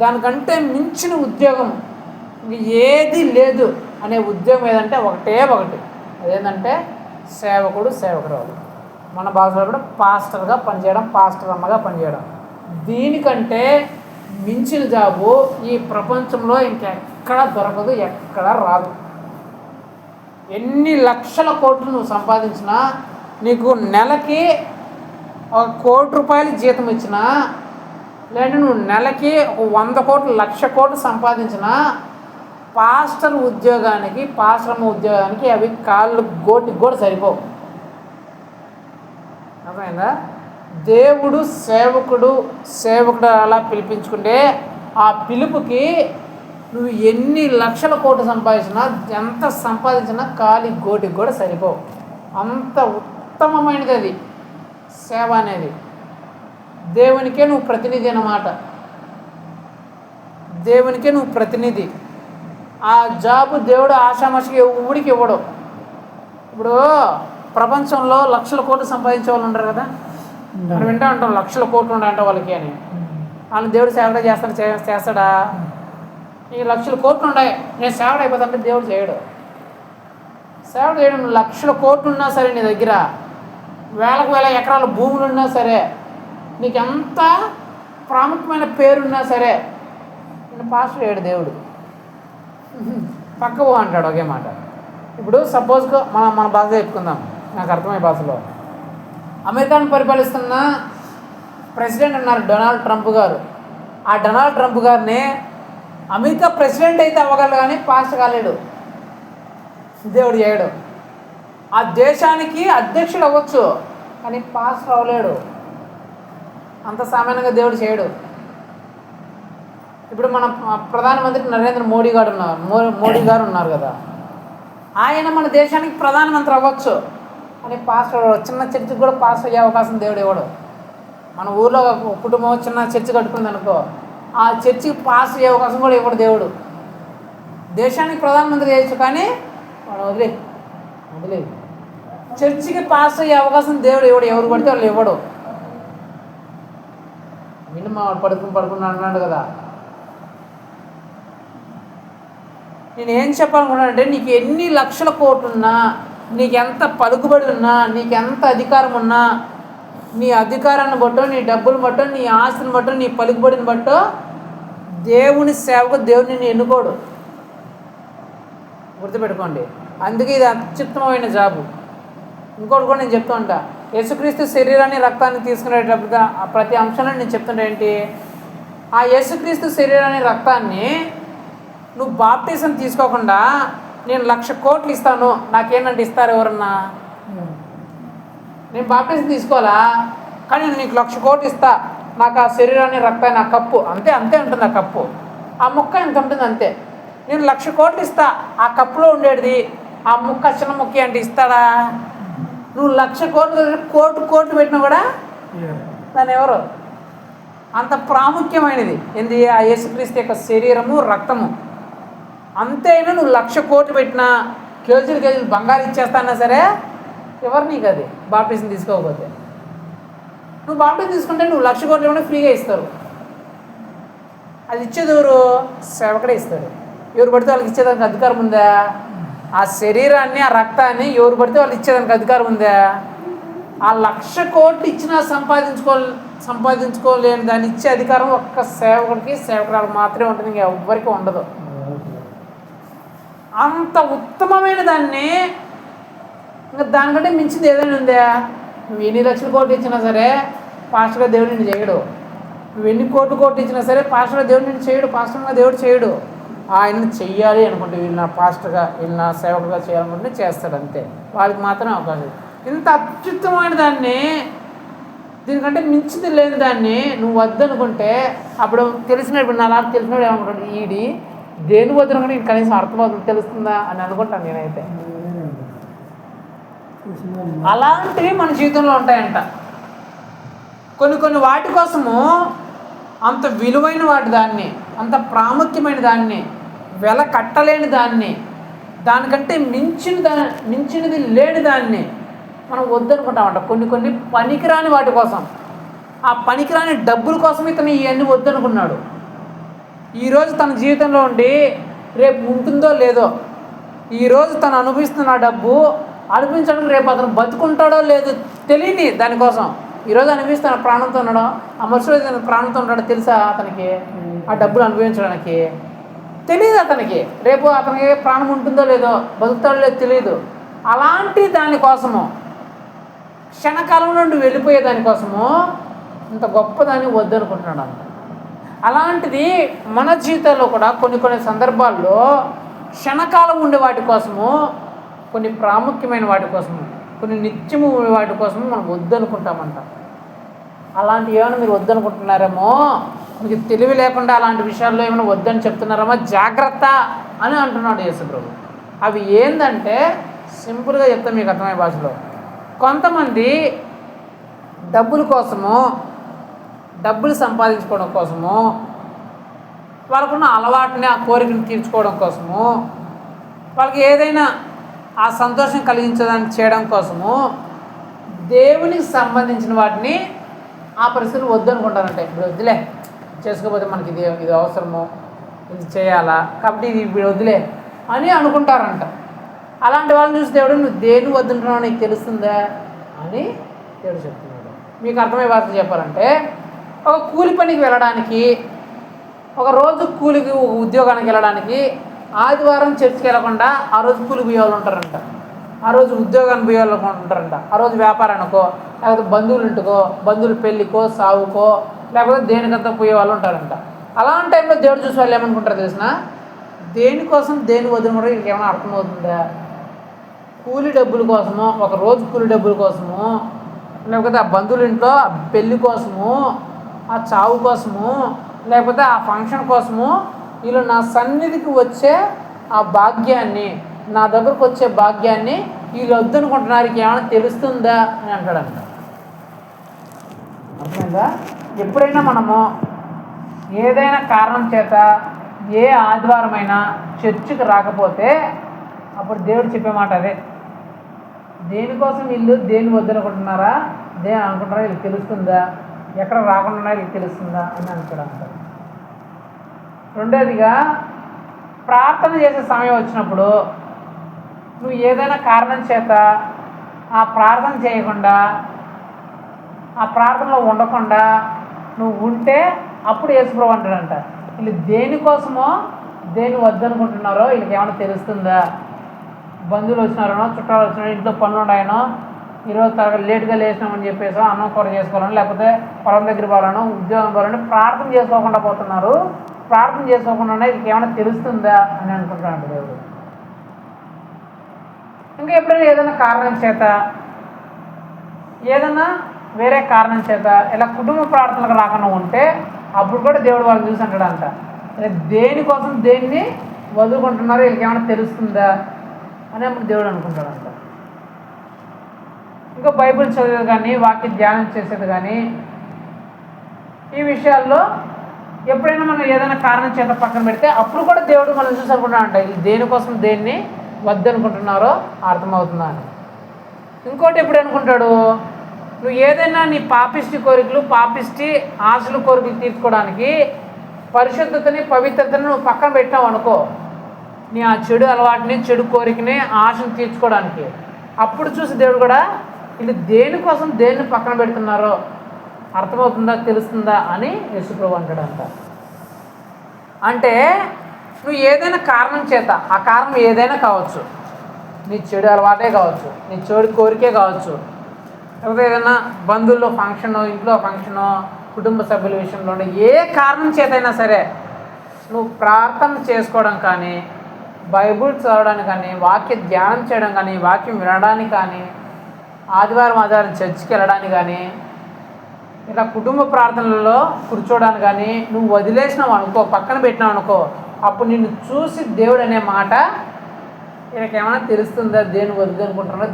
దానికంటే మించిన ఉద్యోగం ఏది లేదు అనే ఉద్యోగం ఏదంటే ఒకటే, అదేంటంటే సేవకురాలు. మన భాషలో కూడా పాస్టర్గా పనిచేయడం, పాస్టర్ అమ్మగా పనిచేయడం. దీనికంటే మించిన జాబు ఈ ప్రపంచంలో ఇంకెక్కడా దొరకదు, ఎక్కడా రాదు. ఎన్ని లక్షల కోట్లు నువ్వు సంపాదించినా, నీకు నెలకి 1 కోటి రూపాయలు జీతం ఇచ్చినా, లేదంటే నువ్వు నెలకి 100 కోట్లు, 1,00,000 కోట్లు సంపాదించినా, పాస్టర్ ఉద్యోగానికి అవి కాళ్ళు గోటికి కూడా సరిపోవు. అర్థమైందా? దేవుడు సేవకుడు అలా పిలిపించుకుంటే ఆ పిలుపుకి నువ్వు ఎన్ని లక్షల కోట్లు సంపాదించినా, ఎంత సంపాదించినా కాలి గోటికి కూడా సరిపోవు. అంత ఉత్తమమైనది అది సేవ అనేది. దేవునికే నువ్వు ప్రతినిధి అన్నమాట, దేవునికే నువ్వు ప్రతినిధి. ఆ జాబు దేవుడు ఆషామాషికి ఎవడికి ఇవ్వడు. ఇప్పుడు ప్రపంచంలో లక్షల కోట్లు సంపాదించే వాళ్ళు ఉండరు కదా, మనం వింటూ ఉంటాం లక్షల కోట్లు ఉన్నాయంట వాళ్ళకి అని. వాళ్ళు దేవుడు సేవడే చేస్తాడా? ఈ లక్షల కోట్లు ఉన్నాయి, నేను సేవడు అయిపోతాంటే దేవుడు చేయడు. సేవడు చేయడం, లక్షల కోట్లు ఉన్నా సరే నీ దగ్గర, వేల ఎకరాల భూములు ఉన్నా సరే, నీకు ఎంత ప్రాముఖ్యమైన పేరున్నా సరే, నేను పాస్టర్ చేయడు దేవుడు. పక్కకు అంటాడు ఒకే మాట. ఇప్పుడు సపోజ్గా మన భాష చెప్పుకుందాం, నాకు అర్థమయ్యే భాషలో. అమెరికాను పరిపాలిస్తున్న ప్రెసిడెంట్ ఉన్నారు డొనాల్డ్ ట్రంప్ గారు. ఆ డొనాల్డ్ ట్రంప్ గారిని అమెరికా ప్రెసిడెంట్ అయితే అవ్వగలరు కానీ పాస్టర్ కాలేడు, దేవుడు చేయడు. ఆ దేశానికి అధ్యక్షుడు అవ్వచ్చు కానీ పాస్టర్ అవ్వలేడు, అంత సామాన్యంగా దేవుడు చేయడు. ఇప్పుడు మన ప్రధానమంత్రి నరేంద్ర మోడీ గారు ఉన్నారు కదా, ఆయన మన దేశానికి ప్రధానమంత్రి అవ్వచ్చు అని పాస్టర్, చిన్న చర్చికి కూడా పాస్టర్ అయ్యే అవకాశం దేవుడు ఇవ్వడు. మన ఊర్లో ఒక కుటుంబం చిన్న చర్చి కట్టుకుంది అనుకో, ఆ చర్చికి పాస్టర్ అయ్యే అవకాశం కూడా ఇవ్వడు దేవుడు. దేశానికి ప్రధానమంత్రి చేయొచ్చు కానీ వాడు వదిలే చర్చికి పాస్టర్ అయ్యే అవకాశం దేవుడు ఇవ్వడు, ఎవరు పడితే వాళ్ళు ఇవ్వడు. మినిమం వాడు పడుకుని అన్నాడు కదా. నేను ఏం చెప్పాలనుకున్నానంటే, నీకు ఎన్ని లక్షల కోట్లున్నా, నీకు ఎంత పలుకుబడి ఉన్నా, నీకు ఎంత అధికారం ఉన్నా, నీ అధికారాన్ని బట్టో, నీ డబ్బులు బట్టో, నీ ఆస్తిని బట్టో, నీ పలుకుబడిని బట్టో దేవుని సేవకు దేవుడు నిన్ను ఎన్నుకోడు, గుర్తుపెట్టుకోండి. అందుకే ఇది అత్యుత్తమమైన జాబు. ఇంకోటి కూడా నేను చెప్తూ ఉంటా, యేసుక్రీస్తు శరీరాన్ని రక్తాన్ని తీసుకునేటప్పుడు ప్రతి అంశంలో నేను చెప్తుంటా ఏంటి, ఆ యేసుక్రీస్తు శరీరాన్ని రక్తాన్ని నువ్వు బాప్టిజం తీసుకోకుండా నేను 1,00,000 కోట్లు ఇస్తాను, నాకేంటంటే ఇస్తారు ఎవరన్నా? నేను బాప్టిజం తీసుకోవాలా, కానీ నేను నీకు 1,00,000 కోట్లు ఇస్తా, నాకు ఆ శరీరాన్ని రక్తాన్ని, ఆ కప్పు అంతే ఉంటుంది, ఆ కప్పు ఆ ముక్క ఎంత ఉంటుంది అంతే. నేను 1,00,000 కోట్లు ఇస్తా, ఆ కప్పులో ఉండేది ఆ ముక్క చిన్న ముక్క అంటే ఇస్తాడా? నువ్వు 1,00,000 కోట్లు పెట్టినా కూడా దాన్ని ఎవరు? అంత ప్రాముఖ్యమైనది ఏంది? ఆ యేసుక్రీస్తు యొక్క శరీరము, రక్తము. అంతేనా నువ్వు 1,00,000 కోట్లు పెట్టినా, కేజీలు బంగారు ఇచ్చేస్తానా సరే ఎవరు నీకు అది బాప్టిజం తీసుకోకపోతే. నువ్వు బాప్టిజం తీసుకుంటే నువ్వు 1,00,000 కోట్లు ఇవ్వడం ఫ్రీగా ఇస్తారు. అది ఇచ్చేది ఎవరు? సేవకుడే ఇస్తాడు. ఎవరు పడితే వాళ్ళకి ఇచ్చేదానికి అధికారం ఉందా? ఆ శరీరాన్ని, ఆ రక్తాన్ని ఎవరు పడితే వాళ్ళు ఇచ్చేదానికి అధికారం ఉందా? ఆ 1,00,000 కోట్లు ఇచ్చినా సంపాదించుకోలేని దాన్ని ఇచ్చే అధికారం ఒక్క సేవకుడికి, సేవకురాలకు మాత్రమే ఉంటుంది, ఇంకా ఎవ్వరికి ఉండదు. అంత ఉత్తమమైన దాన్ని ఇంకా దానికంటే మించింది ఏదైనా ఉందా? నువ్వు ఎన్ని 1,00,000 కోట్లు ఇచ్చినా సరే పాస్టర్గా దేవుడు నిన్ను చేయడు. నువ్వు ఎన్ని కోట్లు ఇచ్చినా సరే పాస్టర్గా దేవుడు నిన్ను చేయడు, పాస్టర్గా దేవుడు చేయడు. ఆయన్ని చెయ్యాలి అనుకుంటే వీళ్ళు నా పాస్టర్గా, వీళ్ళు నా సేవకుగా చేయాలనుకుంటే చేస్తాడు, అంతే. వాళ్ళకి మాత్రమే అవకాశం. ఇంత అత్యుత్తమైన దాన్ని, దీనికంటే మించింది లేని దాన్ని నువ్వు వద్దనుకుంటే అప్పుడు తెలిసినప్పుడు నా లాగా తెలిసినప్పుడు ఏమనుకుంటాడు, ఈడి దేని వద్దనుకుంటే ఇది కనీసం అర్థమవుతుంది తెలుస్తుందా అని అనుకుంటాను నేనైతే. అలాంటివి మన జీవితంలో ఉంటాయంట. కొన్ని వాటి కోసము అంత విలువైన వాటి దాన్ని, అంత ప్రాముఖ్యమైన దాన్ని, వెల కట్టలేని దాన్ని, దానికంటే మించినది లేని దాన్ని మనం వద్దనుకుంటామంట. కొన్ని పనికిరాని వాటి కోసం, ఆ పనికిరాని డబ్బుల కోసం ఇతను ఇవన్నీ వద్దనుకున్నాడు. ఈరోజు తన జీవితంలో ఉండి రేపు ఉంటుందో లేదో, ఈరోజు తను అనుభవిస్తున్న డబ్బు అనిపించడానికి రేపు అతను బతుకుంటాడో లేదో తెలియని దానికోసం ఈరోజు అనుభవిస్తున్న ప్రాణంతో ఉన్నాడో, ఆ మనుషులు ప్రాణంతో ఉన్నాడో తెలుసా అతనికి? ఆ డబ్బులు అనుభవించడానికి తెలియదు అతనికి. రేపు అతనికి ప్రాణం ఉంటుందో లేదో, బతుకుతాడో లేదో తెలియదు. అలాంటి దానికోసము, క్షణకాలం నుండి వెళ్ళిపోయే దానికోసము ఇంత గొప్పదాన్ని వద్దనుకుంటున్నాడు అంట. అలాంటిది మన జీవితాల్లో కూడా కొన్ని సందర్భాల్లో క్షణకాలం ఉండే వాటి కోసము, కొన్ని ప్రాముఖ్యమైన వాటి కోసము, కొన్ని నిత్యము వాటి కోసము మనం వద్దనుకుంటామంట. అలాంటి ఏమైనా మీరు వద్దనుకుంటున్నారేమో, మీకు తెలివి లేకుండా అలాంటి విషయాల్లో ఏమైనా వద్దని చెప్తున్నారేమో, జాగ్రత్త అని అంటున్నాడు యేసుప్రభు. అవి ఏంటంటే సింపుల్గా చెప్తాను మీకు అర్థమయ్యే భాషలో. కొంతమంది డబ్బుల కోసము, డబ్బులు సంపాదించుకోవడం కోసము, వాళ్ళకున్న అలవాటుని, ఆ కోరికను తీర్చుకోవడం కోసము, వాళ్ళకి ఏదైనా ఆ సంతోషం కలిగించడానికి చేయడం కోసము దేవునికి సంబంధించిన వాటిని ఆ పరిస్థితులు వద్దనుకుంటారంటే, ఇప్పుడు వద్దులే చేసుకోకపోతే మనకి ఇది అవసరము, ఇది చేయాలా కాబట్టి ఇది వద్దులే అని అనుకుంటారంట. అలాంటి వాళ్ళని చూసి దేవుడు నువ్వు దేని వద్దుంటున్నావు నీకు తెలుస్తుందా అని దేవుడు చెప్తున్నాడు. మీకు అర్థమయ్యే భాష చెప్పాలంటే, ఒక కూలి పనికి వెళ్ళడానికి, ఒక రోజు కూలికి ఉద్యోగానికి వెళ్ళడానికి ఆదివారం చర్చికి వెళ్ళకుండా ఆ రోజు కూలి పోయే వాళ్ళు ఉంటారంట, ఆ రోజు ఉద్యోగానికి పోయే వాళ్ళు ఉంటారంట, ఆ రోజు వ్యాపారానికో, లేకపోతే బంధువుల ఇంటికో, బంధువుల పెళ్ళికో, సావుకో, లేకపోతే దేనికంతా పోయే వాళ్ళు ఉంటారంట. అలాంటి టైంలో దేవుడు చూసి వాళ్ళు ఏమనుకుంటారు తెలిసిన, దేనికోసం దేని వదిన కూడా వీళ్ళకి ఏమైనా అర్థమవుతుందా? కూలి డబ్బుల కోసము, ఒక రోజు కూలి డబ్బుల కోసము, లేకపోతే ఆ బంధువుల ఇంట్లో ఆ పెళ్ళి కోసము, ఆ చావు కోసము, లేకపోతే ఆ ఫంక్షన్ కోసము వీళ్ళు నా సన్నిధికి వచ్చే ఆ భాగ్యాన్ని, నా దగ్గరకు వచ్చే భాగ్యాన్ని వీళ్ళు వద్దనుకుంటున్నారు, ఏమైనా తెలుస్తుందా అని అంటాడంట. అర్థమైందా? ఎప్పుడైనా మనము ఏదైనా కారణం చేత ఏ ఆదివారమైనా చర్చికి రాకపోతే అప్పుడు దేవుడు చెప్పే మాట అదే, దేనికోసం వీళ్ళు దేని వద్దనుకుంటున్నారా, దేని అనుకుంటున్నారా వీళ్ళకి తెలుస్తుందా, ఎక్కడ రాకుండా వీళ్ళకి తెలుస్తుందా అని అంటాడంట. రెండోదిగా, ప్రార్థన చేసే సమయం వచ్చినప్పుడు నువ్వు ఏదైనా కారణం చేత ఆ ప్రార్థన చేయకుండా, ఆ ప్రార్థనలో ఉండకుండా నువ్వు ఉంటే అప్పుడు యేసుప్రభు అంటాడంట, వీళ్ళు దేనికోసమో దేని వద్దనుకుంటున్నారో వీళ్ళకి ఏమైనా తెలుస్తుందా? బంధువులు వచ్చినారనో, చుట్టాలు వచ్చినారో, ఇంట్లో పనులు ఉన్నాయనో, ఈరోజు తరగతి లేట్గా లేచినామని చెప్పేసో అన్నం కూర చేసుకోవాలని, లేకపోతే పొలం దగ్గర పోవాలనో, ఉద్యోగం పోవాలని ప్రార్థన చేసుకోకుండా పోతున్నారు. ప్రార్థన చేసుకోకుండా వీళ్ళకి ఏమైనా తెలుస్తుందా అని అనుకుంటున్నాడు దేవుడు. ఇంకా ఎప్పుడైనా ఏదైనా కారణం చేత, ఏదైనా వేరే కారణం చేత ఇలా కుటుంబ ప్రార్థనలకు రాకుండా ఉంటే అప్పుడు కూడా దేవుడు వాళ్ళని చూసి అంటాడంట, దేనికోసం దేన్ని వదులుకుంటున్నారో వీళ్ళకి ఏమైనా తెలుస్తుందా అని అప్పుడు దేవుడు అనుకుంటాడంట. ఇంకా బైబిల్ చదివేది కానీ, వాక్య ధ్యానం చేసేది కానీ, ఈ విషయాల్లో ఎప్పుడైనా మనం ఏదైనా కారణం చేత పక్కన పెడితే అప్పుడు కూడా దేవుడు మనం చూసి అనుకుంటాడంట, దేనికోసం దేన్ని వద్దనుకుంటున్నారో అర్థమవుతుందా అని. ఇంకోటి ఎప్పుడు అనుకుంటాడు, నువ్వు ఏదైనా నీ పాపిష్టి కోరికలు, పాపిష్టి ఆశలు, కోరికలు తీర్చుకోవడానికి పరిశుద్ధతని, పవిత్రతని నువ్వు పక్కన పెట్టావు అనుకో, నీ ఆ చెడు అలవాటుని, చెడు కోరికని, ఆశను తీర్చుకోవడానికి, అప్పుడు చూసి దేవుడు కూడా వీళ్ళు దేనికోసం దేన్ని పక్కన పెడుతున్నారో అర్థమవుతుందా, తెలుస్తుందా అని యేసుప్రభు అంటాడంట. అంటే నువ్వు ఏదైనా కారణం చేత, ఆ కారణం ఏదైనా కావచ్చు, నీ చెడు అలవాటే కావచ్చు, నీ చెడు కోరికే కావచ్చు, లేకపోతే ఏదైనా బంధువుల్లో ఫంక్షను, ఇంట్లో ఫంక్షను, కుటుంబ సభ్యుల విషయంలో ఏ కారణం చేతైనా సరే నువ్వు ప్రార్థన చేసుకోవడం కానీ, బైబుల్ చదవడానికి కానీ, వాక్య ధ్యానం చేయడం కానీ, వాక్యం వినడానికి కానీ, ఆదివారం చర్చికి వెళ్ళడానికి కానీ, ఇలా కుటుంబ ప్రార్థనలలో కూర్చోవడానికి కానీ నువ్వు వదిలేసినావు అనుకో, పక్కన పెట్టినావు అనుకో, అప్పుడు నిన్ను చూసి దేవుడు అనే మాట వీళ్ళకి ఏమైనా తెలుస్తుందా, దేని వద్దు అనుకుంటున్నారో,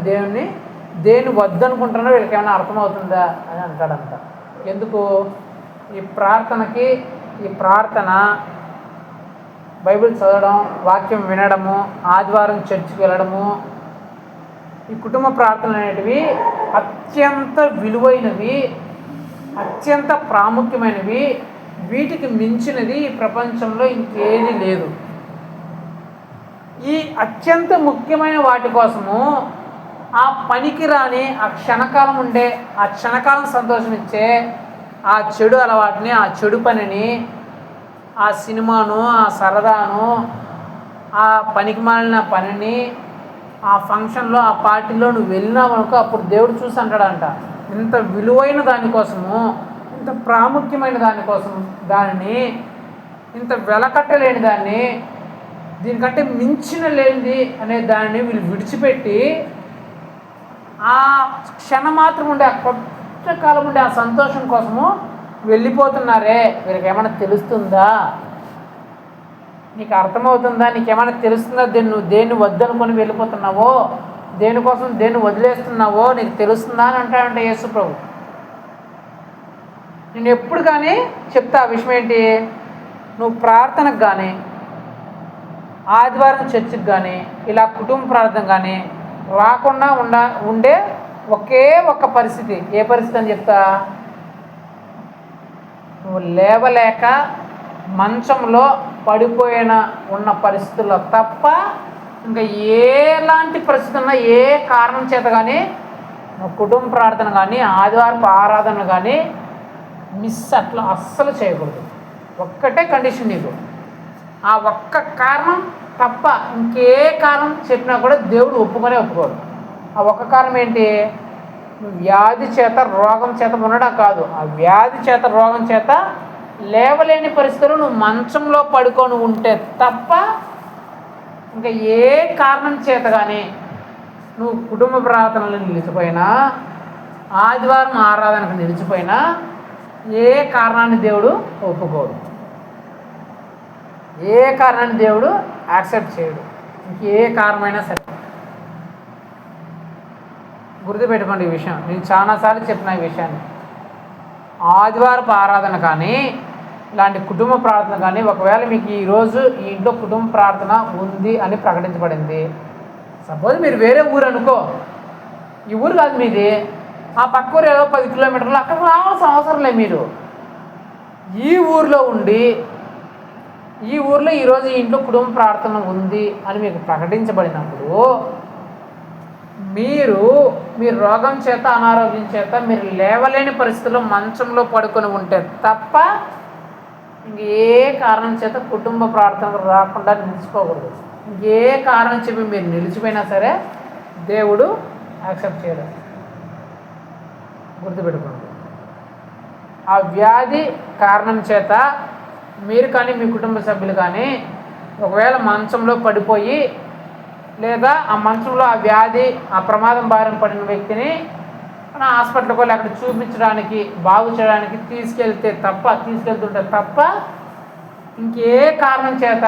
దేని వద్దు అనుకుంటున్నారో వీళ్ళకి ఏమైనా అర్థమవుతుందా అని అంటాడంట. ఎందుకు? ఈ ప్రార్థన బైబిల్ చదవడం, వాక్యం వినడము, ఆదివారం చర్చికి వెళ్ళడము, ఈ కుటుంబ ప్రార్థనలు అనేటివి అత్యంత విలువైనవి, అత్యంత ప్రాముఖ్యమైనవి. వీటికి మించినది ఈ ప్రపంచంలో ఇంకేదీ లేదు. ఈ అత్యంత ముఖ్యమైన వాటి కోసము ఆ పనికిరాని, ఆ క్షణకాలం సంతోషం ఇచ్చే ఆ చెడు అలవాటుని, ఆ చెడు పనిని, ఆ సినిమాను, ఆ సరదాను, ఆ పనికి మాలిన పనిని, ఆ ఫంక్షన్లో, ఆ పార్టీలో నువ్వు వెళ్ళినావు అనుకో, అప్పుడు దేవుడు చూసి అంటాడంట, ఇంత విలువైన దానికోసము, ఇంత ప్రాముఖ్యమైన దానికోసం, దానిని ఇంత వెలకట్టలేని దాన్ని, దీనికంటే మించిన లేనిది అనే దానిని వీళ్ళు విడిచిపెట్టి ఆ క్షణమాత్రం ఉండే, ఆ కొత్త కాలం ఉండే ఆ సంతోషం కోసము వెళ్ళిపోతున్నారే. వీళ్ళకి ఏమైనా తెలుస్తుందా? నీకు అర్థమవుతుందా? నీకేమైనా తెలుస్తుందా? నువ్వు దేన్ని వద్దనుకొని వెళ్ళిపోతున్నావో, దేనికోసం దేన్ని వదిలేస్తున్నావో నీకు తెలుస్తుందా అని అంటాడంటే యేసు ప్రభు. నేను ఎప్పుడు కానీ చెప్తా ఆ విషయం ఏంటి, నువ్వు ప్రార్థనకు కానీ, ఆదివారం చర్చికి కానీ, ఇలా కుటుంబ ప్రార్థన కానీ రాకుండా ఉండే ఒకే ఒక్క పరిస్థితి. ఏ పరిస్థితి అని చెప్తా, నువ్వు లేవలేక మంచంలో ఉన్న పరిస్థితుల్లో తప్ప ఇంకా ఎలాంటి పరిస్థితి ఉన్నా, ఏ కారణం చేత కానీ నువ్వు కుటుంబ ప్రార్థన కానీ, ఆదివారపు ఆరాధన కానీ అస్సలు చేయకూడదు. ఒక్కటే కండిషన్ నీకు, ఆ ఒక్క కారణం తప్ప ఇంకే కారణం చెప్పినా కూడా దేవుడు ఒప్పుకోడు. ఆ ఒక్క కారణం ఏంటి? వ్యాధి చేత, రోగం చేత ఉండడం కాదు, ఆ వ్యాధి చేత, రోగం చేత లేవలేని పరిస్థితుల్లో నువ్వు మంచంలో పడుకొని ఉంటే తప్ప ఇంకా ఏ కారణం చేత కానీ నువ్వు కుటుంబ ప్రార్థనలు నిలిచిపోయినా, ఆదివారం ఆరాధనకు నిలిచిపోయినా ఏ కారణాన్ని దేవుడు ఒప్పుకోడు, ఏ కారణాన్ని దేవుడు యాక్సెప్ట్ చేయడు. ఇంకే కారణమైనా సరే గుర్తుపెట్టుకోండి ఈ విషయం. నేను చాలాసార్లు చెప్పిన ఈ విషయాన్ని. ఆదివారపు ఆరాధన కానీ, ఇలాంటి కుటుంబ ప్రార్థన కానీ, ఒకవేళ మీకు ఈరోజు ఈ ఇంట్లో కుటుంబ ప్రార్థన ఉంది అని ప్రకటించబడింది, సపోజ్ మీరు వేరే ఊరు అనుకో, ఈ ఊరు కాదు మీది, ఆ పక్క ఊరు ఏదో 10 కిలోమీటర్లు, అక్కడ రావాల్సిన అవసరం లేదు. మీరు ఈ ఊరిలో ఉండి, ఈ ఊరిలో ఈరోజు ఈ ఇంట్లో కుటుంబ ప్రార్థన ఉంది అని మీకు ప్రకటించబడినప్పుడు, మీరు రోగం చేత, అనారోగ్యం చేత మీరు లేవలేని పరిస్థితుల్లో మంచంలో పడుకొని ఉంటే తప్ప ఇంకే కారణం చేత కుటుంబ ప్రార్థనకు రాకుండా నిలిచిపోకూడదు. ఇంకే కారణం చెప్పి మీరు నిలిచిపోయినా సరే దేవుడు యాక్సెప్ట్ చేయడం గుర్తుపెట్టుకోండి. ఆ వ్యాధి కారణం చేత మీరు కానీ, మీ కుటుంబ సభ్యులు కానీ ఒకవేళ మంచంలో పడిపోయి, లేదా ఆ మంచంలో ఆ వ్యాధి, ఆ ప్రమాదం బారిన పడిన వ్యక్తిని మన హాస్పిటల్కో లేకపోతే చూపించడానికి, బాగు చేయడానికి తీసుకెళ్తుంటే తప్ప ఇంకే కారణం చేత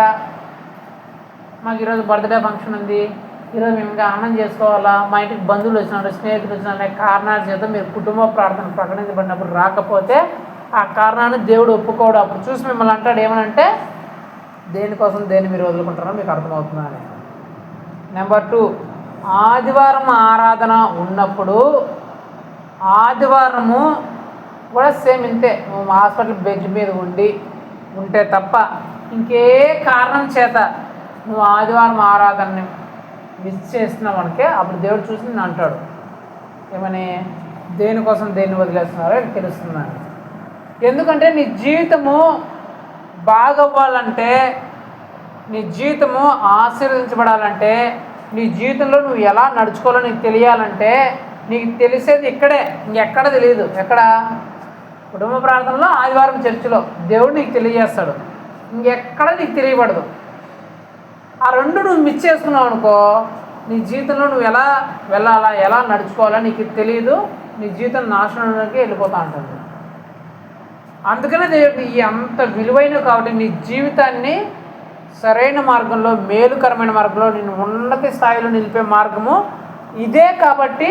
మాకు ఈరోజు బర్త్డే ఫంక్షన్ ఉంది, ఈరోజు మేము ఇంకా ఆనందం చేసుకోవాలా, మా ఇంటికి బంధువులు వచ్చినారు, స్నేహితులు వచ్చినారు అనే కారణాల చేత మీరు కుటుంబ ప్రార్థన ప్రకటించబడినప్పుడు రాకపోతే ఆ కారణాన్ని దేవుడు ఒప్పుకోడు. అప్పుడు చూసి మిమ్మల్ని అంటాడు ఏమనంటే, దేనికోసం దేన్ని మీరు వదులుకుంటారో మీకు అర్థమవుతుందా అని. నెంబర్ 2, ఆదివారం ఆరాధన ఉన్నప్పుడు ఆదివారము కూడా సేమ్ ఇంతే, నువ్వు హాస్పిటల్ బెడ్ మీద ఉంటే తప్ప ఇంకే కారణం చేత నువ్వు ఆదివారం ఆరాధనని మిస్ చేస్తున్నావు అనుకే అప్పుడు దేవుడు చూసి నేను అంటాడు, ఏమని, దేనికోసం దేన్ని వదిలేస్తున్నారో అని తెలుస్తున్నాను. ఎందుకంటే నీ జీవితము బాగవ్వాలంటే, నీ జీవితము ఆశీర్వదించబడాలంటే, నీ జీవితంలో నువ్వు ఎలా నడుచుకోవాలో నీకు తెలియాలంటే నీకు తెలిసేది ఇక్కడే, ఇంకెక్కడ తెలియదు. ఎక్కడ? కుటుంబ ప్రార్థనలో, ఆదివారం చర్చిలో దేవుడు నీకు తెలియజేస్తాడు. ఇంకెక్కడ నీకు తెలియబడదు. ఆ రెండు నువ్వు మిస్ చేసుకున్నావు అనుకో, నీ జీవితంలో నువ్వు ఎలా వెళ్ళాలా, ఎలా నడుచుకోవాలా నీకు తెలియదు. నీ జీవితం నాశనానికి వెళ్ళిపోతూ ఉంటుంది. అందుకనే దేవుడికి ఈ అంత విలువైనవి కాబట్టి నీ జీవితాన్ని సరైన మార్గంలో, మేలుకరమైన మార్గంలో, నేను ఉన్నత స్థాయిలో నిలిపే మార్గము ఇదే. కాబట్టి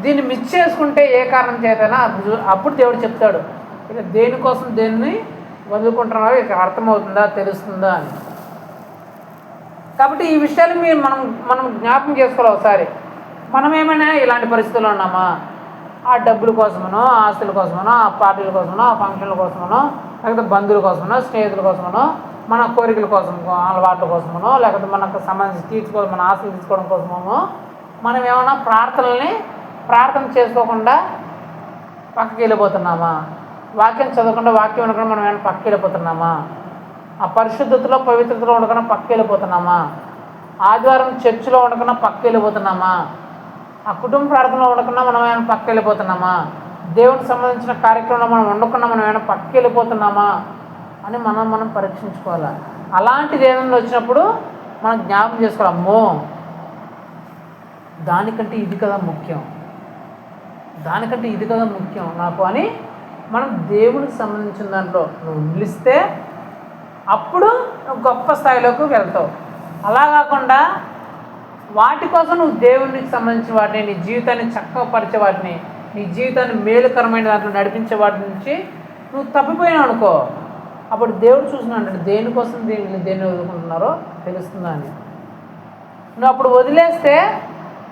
దీన్ని మిస్ చేసుకుంటే ఏ కారణం చేతనా అప్పుడు దేవుడు చెప్తాడు, ఇక దేనికోసం దేన్ని వదులుకుంటున్నారో ఇక అర్థమవుతుందా, తెలుస్తుందా అని. కాబట్టి ఈ విషయాలు మనం జ్ఞాపకం చేసుకోవాలి ఒకసారి. మనం ఏమైనా ఇలాంటి పరిస్థితుల్లో ఉన్నామా? ఆ డబ్బుల కోసమనో, ఆస్తుల కోసమనో, ఆ పార్టీల కోసమనో, ఆ ఫంక్షన్ల కోసమనో, లేకపోతే బంధువుల కోసమనో, స్నేహితుల కోసమనో, మన కోరికల కోసం, అలవాట్ల కోసమనో, లేకపోతే మనకు సంబంధించి తీర్చుకోవాలి, మన ఆస్తులు తీసుకోవడం కోసమో మనం ఏమైనా ప్రార్థన చేసుకోకుండా పక్కకి వెళ్ళిపోతున్నామా? వాక్యం చదవకుండా, వాక్యం ఉండకుండా మనం ఏమైనా పక్కకి వెళ్ళిపోతున్నామా? ఆ పరిశుద్ధతలో, పవిత్రతలో ఉండకుండా పక్కకి వెళ్ళిపోతున్నామా? ఆదివారం చర్చిలో ఉండకుండా పక్కకి వెళ్ళిపోతున్నామా? ఆ కుటుంబ ప్రార్థనలో ఉండకుండా మనం ఏమైనా పక్కకి వెళ్ళిపోతున్నామా? దేవునికి సంబంధించిన కార్యక్రమంలో మనం ఉండకుండా మనం ఏమైనా పక్కకి వెళ్ళిపోతున్నామా అని మనం పరీక్షించుకోవాలి. అలాంటిది ఏదైనా వచ్చినప్పుడు మనం జ్ఞాపకం చేసుకోవాలి, అమ్మో దానికంటే ఇది కదా ముఖ్యం, దానికంటే ఇది కదా ముఖ్యం నాకు అని మనం దేవునికి సంబంధించిన దాంట్లో నువ్వు నిలిస్తే అప్పుడు నువ్వు గొప్ప స్థాయిలోకి వెళ్తావు. అలా కాకుండా వాటి కోసం నువ్వు దేవునికి సంబంధించిన వాటిని, నీ జీవితాన్ని చక్కపరిచే వాటిని, నీ జీవితాన్ని మేలుకరమైన దాంట్లో నడిపించే వాటి నుంచి నువ్వు తప్పిపోయినావు అనుకో, అప్పుడు దేవుడు చూసిన అంటాడు, దేనికోసం దేన్ని వదులుకుంటున్నారో తెలుస్తుందా అని. నువ్వు అప్పుడు వదిలేస్తే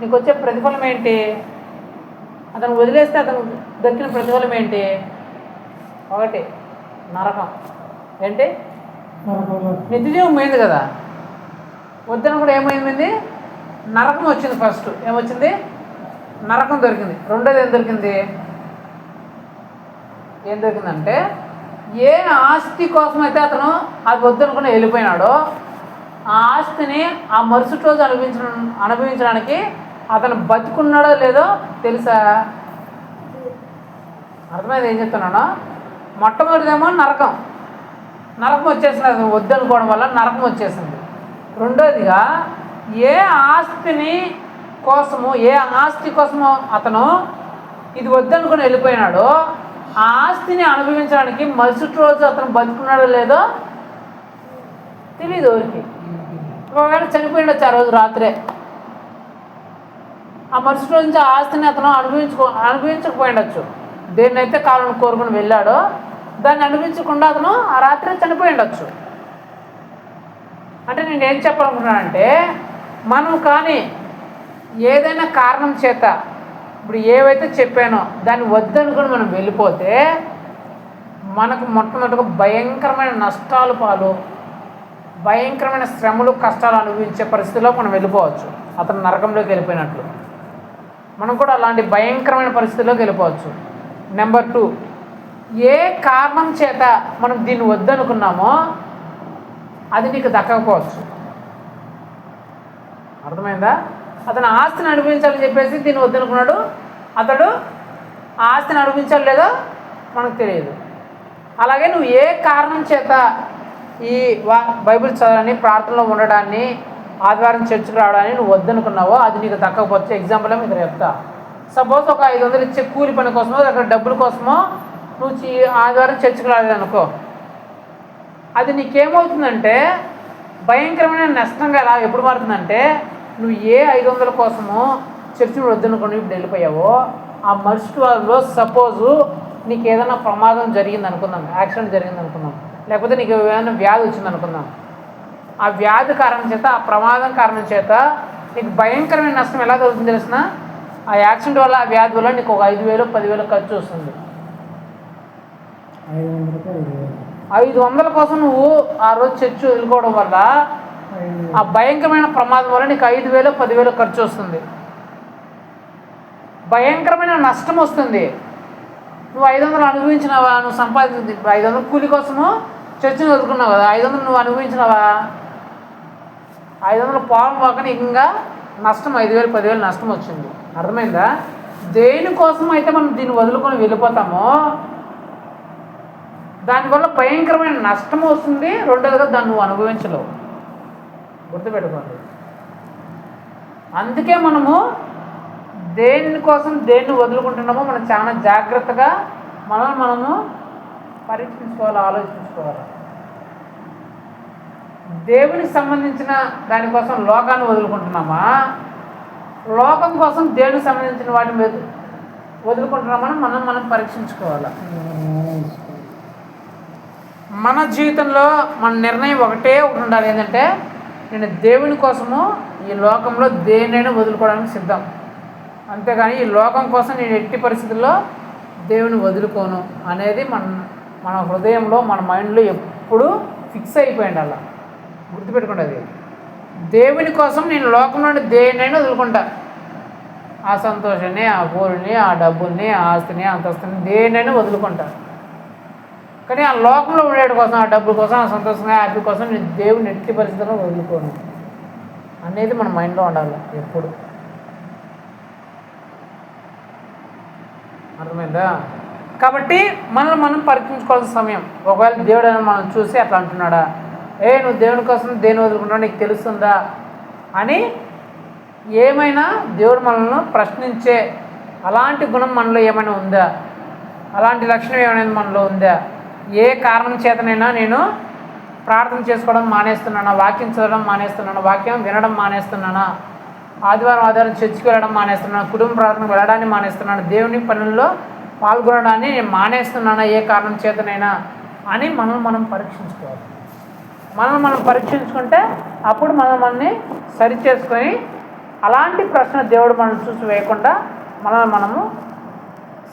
నీకు వచ్చే ప్రతిఫలం ఏంటి? అతను వదిలేస్తే అతను దక్కిన ప్రతిఫలం ఏంటి? ఒకటి నరకం. ఏంటి? నిత్యజీవం పోయింది కదా. వద్దన కూడా ఏమైంది? నరకం వచ్చింది. ఫస్ట్ ఏమొచ్చింది? నరకం దొరికింది. రెండోది ఏం దొరికిందంటే, ఏ ఆస్తి కోసమైతే అతను అది వద్దనుకుని వెళ్ళిపోయినాడో ఆ ఆస్తిని ఆ మరుసటి రోజు అనుభవించడానికి అతను బతుకున్నాడో లేదో తెలుసా? అర్థమైంది ఏం చెప్తున్నానో? మొట్టమొదటిదేమో నరకం వచ్చేసింది, అది వద్దనుకోవడం వల్ల నరకం వచ్చేసింది. రెండోదిగా ఏ ఆస్తి కోసమో అతను ఇది వద్దనుకుని వెళ్ళిపోయినాడో ఆ ఆస్తిని అనుభవించడానికి మరుసటి రోజు అతను బతుకున్నాడో లేదో తెలియదు ఎవరికి. ఒకవేళ చనిపోయిండొచ్చు ఆ రోజు రాత్రే, ఆ మరుసటి రోజు నుంచి ఆ ఆస్తిని అతను అనుభవించకపోయిండొచ్చు. దేన్నైతే కావాలని కోరుకుని వెళ్ళాడో దాన్ని అనుభవించకుండా అతను ఆ రాత్రి చనిపోయిండొచ్చు. అంటే నేను ఏం చెప్పాలనుకున్నానంటే, మనం కానీ ఏదైనా కారణం చేత ఇప్పుడు ఏవైతే చెప్పానో దాన్ని వద్దనుకుని మనం వెళ్ళిపోతే మనకు మొట్టమొదటిగా భయంకరమైన నష్టాలు భయంకరమైన శ్రమలు, కష్టాలు అనుభవించే పరిస్థితిలో మనం వెళ్ళిపోవచ్చు. అతను నరకంలోకి వెళ్ళిపోయినట్లు మనం కూడా అలాంటి భయంకరమైన పరిస్థితిలోకి వెళ్ళిపోవచ్చు. నెంబర్ 2, ఏ కారణం చేత మనం దీన్ని వద్దనుకున్నామో అది నీకు దక్కకపోవచ్చు. అర్థమైందా? అతను ఆస్తిని అనుభవించాలని చెప్పేసి దీన్ని వద్దనుకున్నాడు, అతడు ఆ ఆస్తిని అనుభవించాలి లేదో మనకు తెలియదు. అలాగే నువ్వు ఏ కారణం చేత ఈ బైబిల్ చదవడాన్ని, ప్రార్థనలో ఉండడాన్ని, ఆదివారం చర్చికి రావడాన్ని నువ్వు వద్దనుకున్నావో అది నీకు దక్కకపోవచ్చు. ఎగ్జాంపుల్ మీకు చెప్తా. సపోజ్ ఒక 500 ఇచ్చే కూలి పని కోసమో, అక్కడ డబ్బుల కోసమో నువ్వు ఆదివారం చర్చికి రాలేదనుకో, అది నీకేమవుతుందంటే భయంకరమైన నష్టంగా ఎప్పుడు మారుతుందంటే, నువ్వు ఏ 500 కోసమో చర్చిని వద్దనుకుని ఇప్పుడు వెళ్ళిపోయావో ఆ మరుసటి వారంలో సపోజు నీకు ఏదైనా ప్రమాదం జరిగింది అనుకుందాం, యాక్సిడెంట్ జరిగింది అనుకుందాం, లేకపోతే నీకు ఏమైనా వ్యాధి వచ్చింది అనుకుందాం. ఆ వ్యాధి కారణం చేత, ఆ ప్రమాదం కారణం చేత నీకు భయంకరమైన నష్టం ఎలా కలుగుతుంది తెలిసిన, ఆ యాక్సిడెంట్ వల్ల, ఆ వ్యాధి వల్ల నీకు ఒక 5,000 10,000 ఖర్చు వస్తుంది. 500 కోసం నువ్వు ఆ రోజు చర్చి వదులుకోవడం వల్ల, ఆ భయంకరమైన ప్రమాదం వల్ల నీకు 5,000 10,000 ఖర్చు వస్తుంది. భయంకరమైన నష్టం వస్తుంది. నువ్వు 500 అనుభవించినావా? నువ్వు సంపాదించింది 500 కూలి కోసము చర్చిని వదులుకున్నావు కదా, 500 నువ్వు అనుభవించినావా? 500 పోవడం పోక నీకు ఇంకా నష్టం 5,000 10,000 నష్టం వచ్చింది. అర్థమైందా? దేనికోసం అయితే మనం దీన్ని వదులుకొని వెళ్ళిపోతామో దానివల్ల భయంకరమైన నష్టం వస్తుంది. రెండోదిగా దాన్ని నువ్వు అనుభవించలేవు. గుర్తుపెట్టుకోండి. అందుకే మనము దేనికోసం దేన్ని వదులుకుంటున్నామో మనం చాలా జాగ్రత్తగా మనము పరీక్షించుకోవాలి, ఆలోచించుకోవాలి. దేవునికి సంబంధించిన దానికోసం లోకాన్ని వదులుకుంటున్నామా, లోకం కోసం దేవునికి సంబంధించిన వాటిని వదులుకుంటున్నామని మనం పరీక్షించుకోవాలి. మన జీవితంలో మన నిర్ణయం ఒకటి ఉండాలి. ఏంటంటే నేను దేవుని కోసము ఈ లోకంలో దేన్నైనా వదులుకోవడానికి సిద్ధం. అంతేగాని ఈ లోకం కోసం నేను ఎట్టి పరిస్థితుల్లో దేవుని వదులుకోను అనేది మన హృదయంలో, మన మైండ్లో ఎప్పుడూ ఫిక్స్ అయిపోయింది. అలా గుర్తుపెట్టుకోండి. అది దేవుని కోసం నేను లోకంలో దేన్నైనా వదులుకుంటా. ఆ సంతోషాన్ని, ఆ ఊరిని, ఆ డబ్బుల్ని, ఆ ఆస్తిని, అంతస్తుని దేన్నైనా వదులుకుంటా. కానీ ఆ లోకంలో ఉండేటి కోసం, ఆ డబ్బుల కోసం, ఆ సంతోషంగా హ్యాపీ కోసం నేను దేవుని ఎట్టి పరిస్థితుల్లో వదులుకోను అనేది మన మైండ్లో ఉండాలి ఎప్పుడు. అర్థమైందా? కాబట్టి మనం పరీక్షించుకోవాల్సిన సమయం. ఒకవేళ దేవుడు అయినా మనం చూసి అట్లా అంటున్నాడా, నువ్వు దేవుని కోసం దేని వదులుకుంటున్నావు నీకు తెలుస్తుందా అని ఏమైనా దేవుడు మనల్ని ప్రశ్నించే అలాంటి గుణం మనలో ఏమైనా ఉందా, అలాంటి లక్షణం ఏమైనా మనలో ఉందా? ఏ కారణం చేతనైనా నేను ప్రార్థన చేసుకోవడం మానేస్తున్నానా, వాక్యం చదవడం మానేస్తున్నానా, వాక్యం వినడం మానేస్తున్నానా, ఆదివారం చర్చికి వెళ్ళడం మానేస్తున్నాను, కుటుంబ ప్రార్థనకు వెళ్ళడాన్ని మానేస్తున్నాను, దేవుని పనుల్లో పాల్గొనడాన్ని నేను మానేస్తున్నానా ఏ కారణం చేతనైనా అని మనం పరీక్షించుకోవాలి. మనం పరీక్షించుకుంటే అప్పుడు మనల్ని సరి చేసుకొని అలాంటి ప్రశ్న దేవుడు మనం చూసి వేయకుండా మనము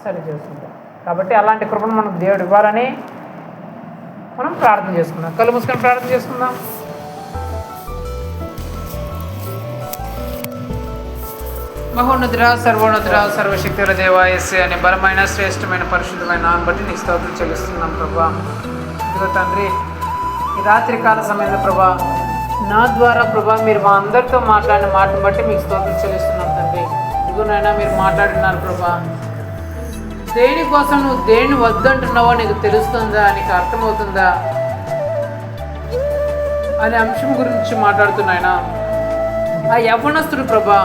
సరి చేసుకుంటాం. కాబట్టి అలాంటి కృపను మనకు దేవుడు ఇవ్వాలని మనం ప్రార్థన చేసుకుందాం. కళ్ళు మూసుకొని ప్రార్థన చేసుకుందాం. మహోన్నతుడా, సర్వోన్నతుడా, సర్వశక్తుల దేవా యేసయ్య అనే బలమైన శ్రేష్టమైన పరిశుద్ధమైన నామం బట్టి నీకు స్తోత్రం చెల్లిస్తున్నాం ప్రభా. ఇదిగో తండ్రి, ఈ రాత్రి కాల సమయంలో ప్రభా నా ద్వారా ప్రభా మీరు మా అందరితో మాట్లాడిన మాటను బట్టి మీకు స్తోత్రం చెల్లిస్తున్నాం తండ్రి. ఇదిగో నాయనా మీరు మాట్లాడినారు ప్రభా. దేనికోసం నువ్వు దేన్ని వద్దంటున్నావో నీకు తెలుస్తుందా, నీకు అర్థమవుతుందా అనే అంశం గురించి మాట్లాడుతున్నాయన. ఆ యవ్వనస్తుడు ప్రభా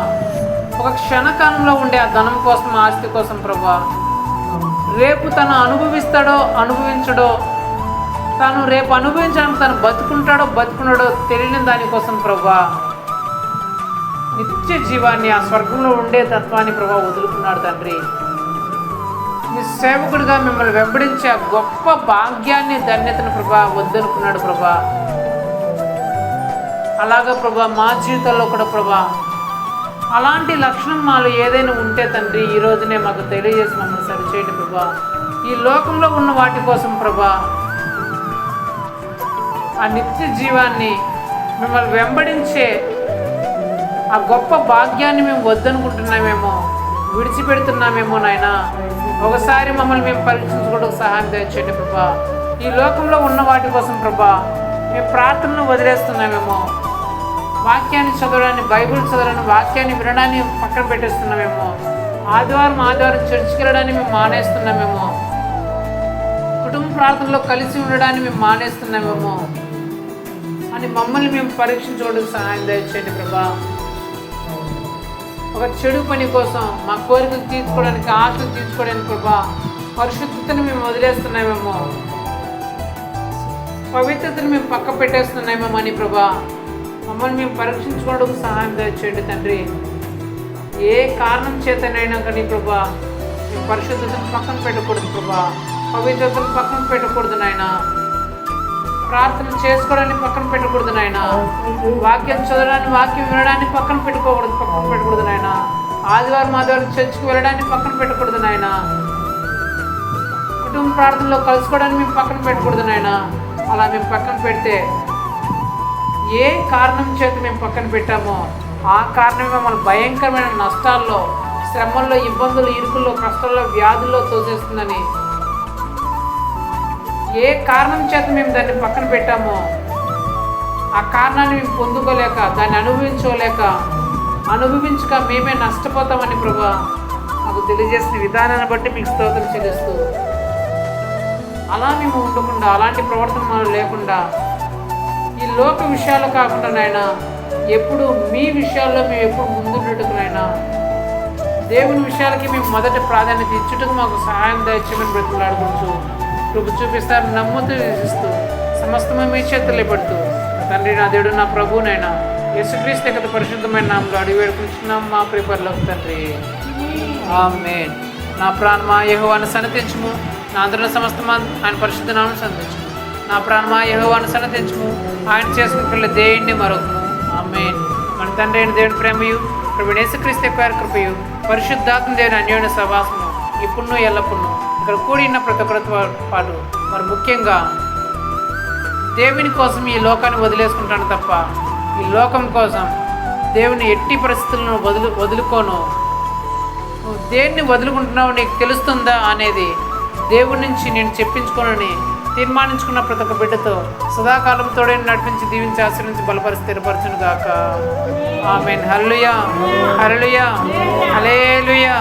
ఒక క్షణకాలంలో ఉండే ఆ ధనం కోసం, ఆస్తి కోసం ప్రభా రేపు తను అనుభవిస్తాడో అనుభవించడో, తాను రేపు అనుభవించడానికి తను బతుకుంటాడో బతుకున్నాడో తెలియని దానికోసం ప్రభా నిత్య జీవాన్ని, ఆ స్వర్గంలో ఉండే తత్వాన్ని ప్రభా వదులుకున్నాడు తండ్రి. మీ సేవకుడిగా మిమ్మల్ని వెంబడించే ఆ గొప్ప భాగ్యాన్ని, ధన్యతను ప్రభా వద్దనుకున్నాడు ప్రభా. అలాగా ప్రభా మా జీవితాల్లో కూడా ప్రభా అలాంటి లక్షణం మాలో ఏదైనా ఉంటే తండ్రి ఈ రోజునే మాకు తెలియజేసి మమ్మల్ని సరిచేయండి ప్రభా. ఈ లోకంలో ఉన్న వాటి కోసం ప్రభా ఆ నిత్య జీవాన్ని, మిమ్మల్ని వెంబడించే ఆ గొప్ప భాగ్యాన్ని మేము వద్దనుకుంటున్నామేమో, విడిచిపెడుతున్నామేమో నాయన. ఒకసారి మమ్మల్ని మేము పరీక్షించుకోవడానికి సహాయం దయచేయండి ప్రభా. ఈ లోకంలో ఉన్న వాటి కోసం ప్రభా మేము ప్రార్థనను వదిలేస్తున్నామేమో, వాక్యాన్ని చదవడాన్ని, బైబిల్ చదవడాన్ని, వాక్యాన్ని వినడాన్ని పక్కన పెట్టేస్తున్నామేమో, ఆదివారం చర్చికి వెళ్ళడాన్ని మేము మానేస్తున్నామేమో, కుటుంబ ప్రార్థనలో కలిసి ఉండడాన్ని మేము మానేస్తున్నామేమో అని మమ్మల్ని మేము పరీక్షించుకోవడానికి సహాయం దయచేయండి ప్రభా. ఒక చెడు పని కోసం, మా కోరికలు తీర్చుకోవడానికి, ఆశలు తీర్చుకోవడానికి ప్రభా పరిశుద్ధతను మేము వదిలేస్తున్నామేమో, పవిత్రతను మేము పక్క పెట్టేస్తున్నామేమో అని ప్రభా మమ్మల్ని మేము పరీక్షించుకోవడానికి సహాయం దయచేయండి తండ్రి. ఏ కారణం చేతనైనా కానీ ప్రభా మేము పరిశుద్ధతను పక్కన పెట్టకూడదు ప్రభా, పవిత్రతను పక్కన పెట్టకూడదు నాయన. ప్రార్థన చేసుకోవడాన్ని పక్కన పెట్టకూడదు నాయన. వాక్యం చదవడాన్ని, వాక్యం వినడాన్ని పక్కన పెట్టకూడదు నాయన. ఆదివారం చర్చికి వెళ్ళడాన్ని పక్కన పెట్టకూడదు నాయన. కుటుంబ ప్రార్థనలో కలుసుకోవడాన్ని మేము పక్కన పెట్టకూడదు నాయన. అలా మేము పక్కన పెడితే ఏ కారణం చేత మేము పక్కన పెట్టామో ఆ కారణమే మమ్మల్ని భయంకరమైన నష్టాల్లో, శ్రమల్లో, ఇబ్బందులు, ఇరుకుల్లో, కష్టాల్లో, వ్యాధుల్లో తోసేస్తుందని, ఏ కారణం చేత మేము దాన్ని పక్కన పెట్టామో ఆ కారణాన్ని మేము పొందుకోలేక, దాన్ని అనుభవించక మేమే నష్టపోతామని ప్రభా మాకు తెలియజేసిన విధానాన్ని బట్టి మీకు స్తోత్రం చెల్లిస్తూ, అలా మేము ఉండకుండా, అలాంటి ప్రవర్తన మనం లేకుండా, ఈ లోక విషయాలు కాకుండా నాయన ఎప్పుడు మీ విషయాల్లో మేము ఎప్పుడు ముందున్నట్టుకు నాయన, దేవుని విషయాలకి మేము మొదటి ప్రాధాన్యత ఇచ్చుటకు మాకు సహాయం దయచేయమని బ్రతుకులాడుకోవచ్చు. ప్రభు చూపిస్తారు నమ్ముతూ విధిస్తూ సమస్తమే మీ చేతుల్లో పెడుతూ, తండ్రి నా దేవుడు నా ప్రభునైనా యేసుక్రీస్తు యొక్క పరిశుద్ధమైన నామములో అడిగి వేడుకుంటున్నాం మా ప్రియ పరలోక తండ్రి. ఆమేన్. నా ప్రాణమా యెహోవాను సన్నతించుము, నా అందరిలో సమస్తమా ఆయన పరిశుద్ధ నామమును సన్నతించుము. నా ప్రాణమా యెహోవాను సన్నతించుము, ఆయన చేసుకున్న పిల్ల దేవుడిని మరొకము. ఆమేన్. మన తండ్రి అయిన దేవుని ప్రేమయు, ప్రభు యేసుక్రీస్తు యొక్క కృపయు, పరిశుద్ధాత్మ దేవుని అన్యోన్య సహవాసము ఇప్పుడును ఎల్లప్పుడూ ఇక్కడ కూడి ఉన్న ప్రతి ఒక్కరితో పాటు మరి ముఖ్యంగా దేవుని కోసం ఈ లోకాన్ని వదిలేసుకుంటాను తప్ప ఈ లోకం కోసం దేవుని ఎట్టి పరిస్థితులను వదులుకోను. నువ్వు దేన్ని వదులుకుంటున్నావు నీకు తెలుస్తుందా అనేది దేవుడి నుంచి నేను చెప్పించుకోనని తీర్మానించుకున్న ప్రతి ఒక్క బిడ్డతో సదాకాలం తోడే నడిపించి, దీవించి, ఆశ్రయించి, బలపరిచి, స్థిరపరచును గాక. ఆమేన్. హల్లెలూయా, హల్లెలూయా, హల్లెలూయా.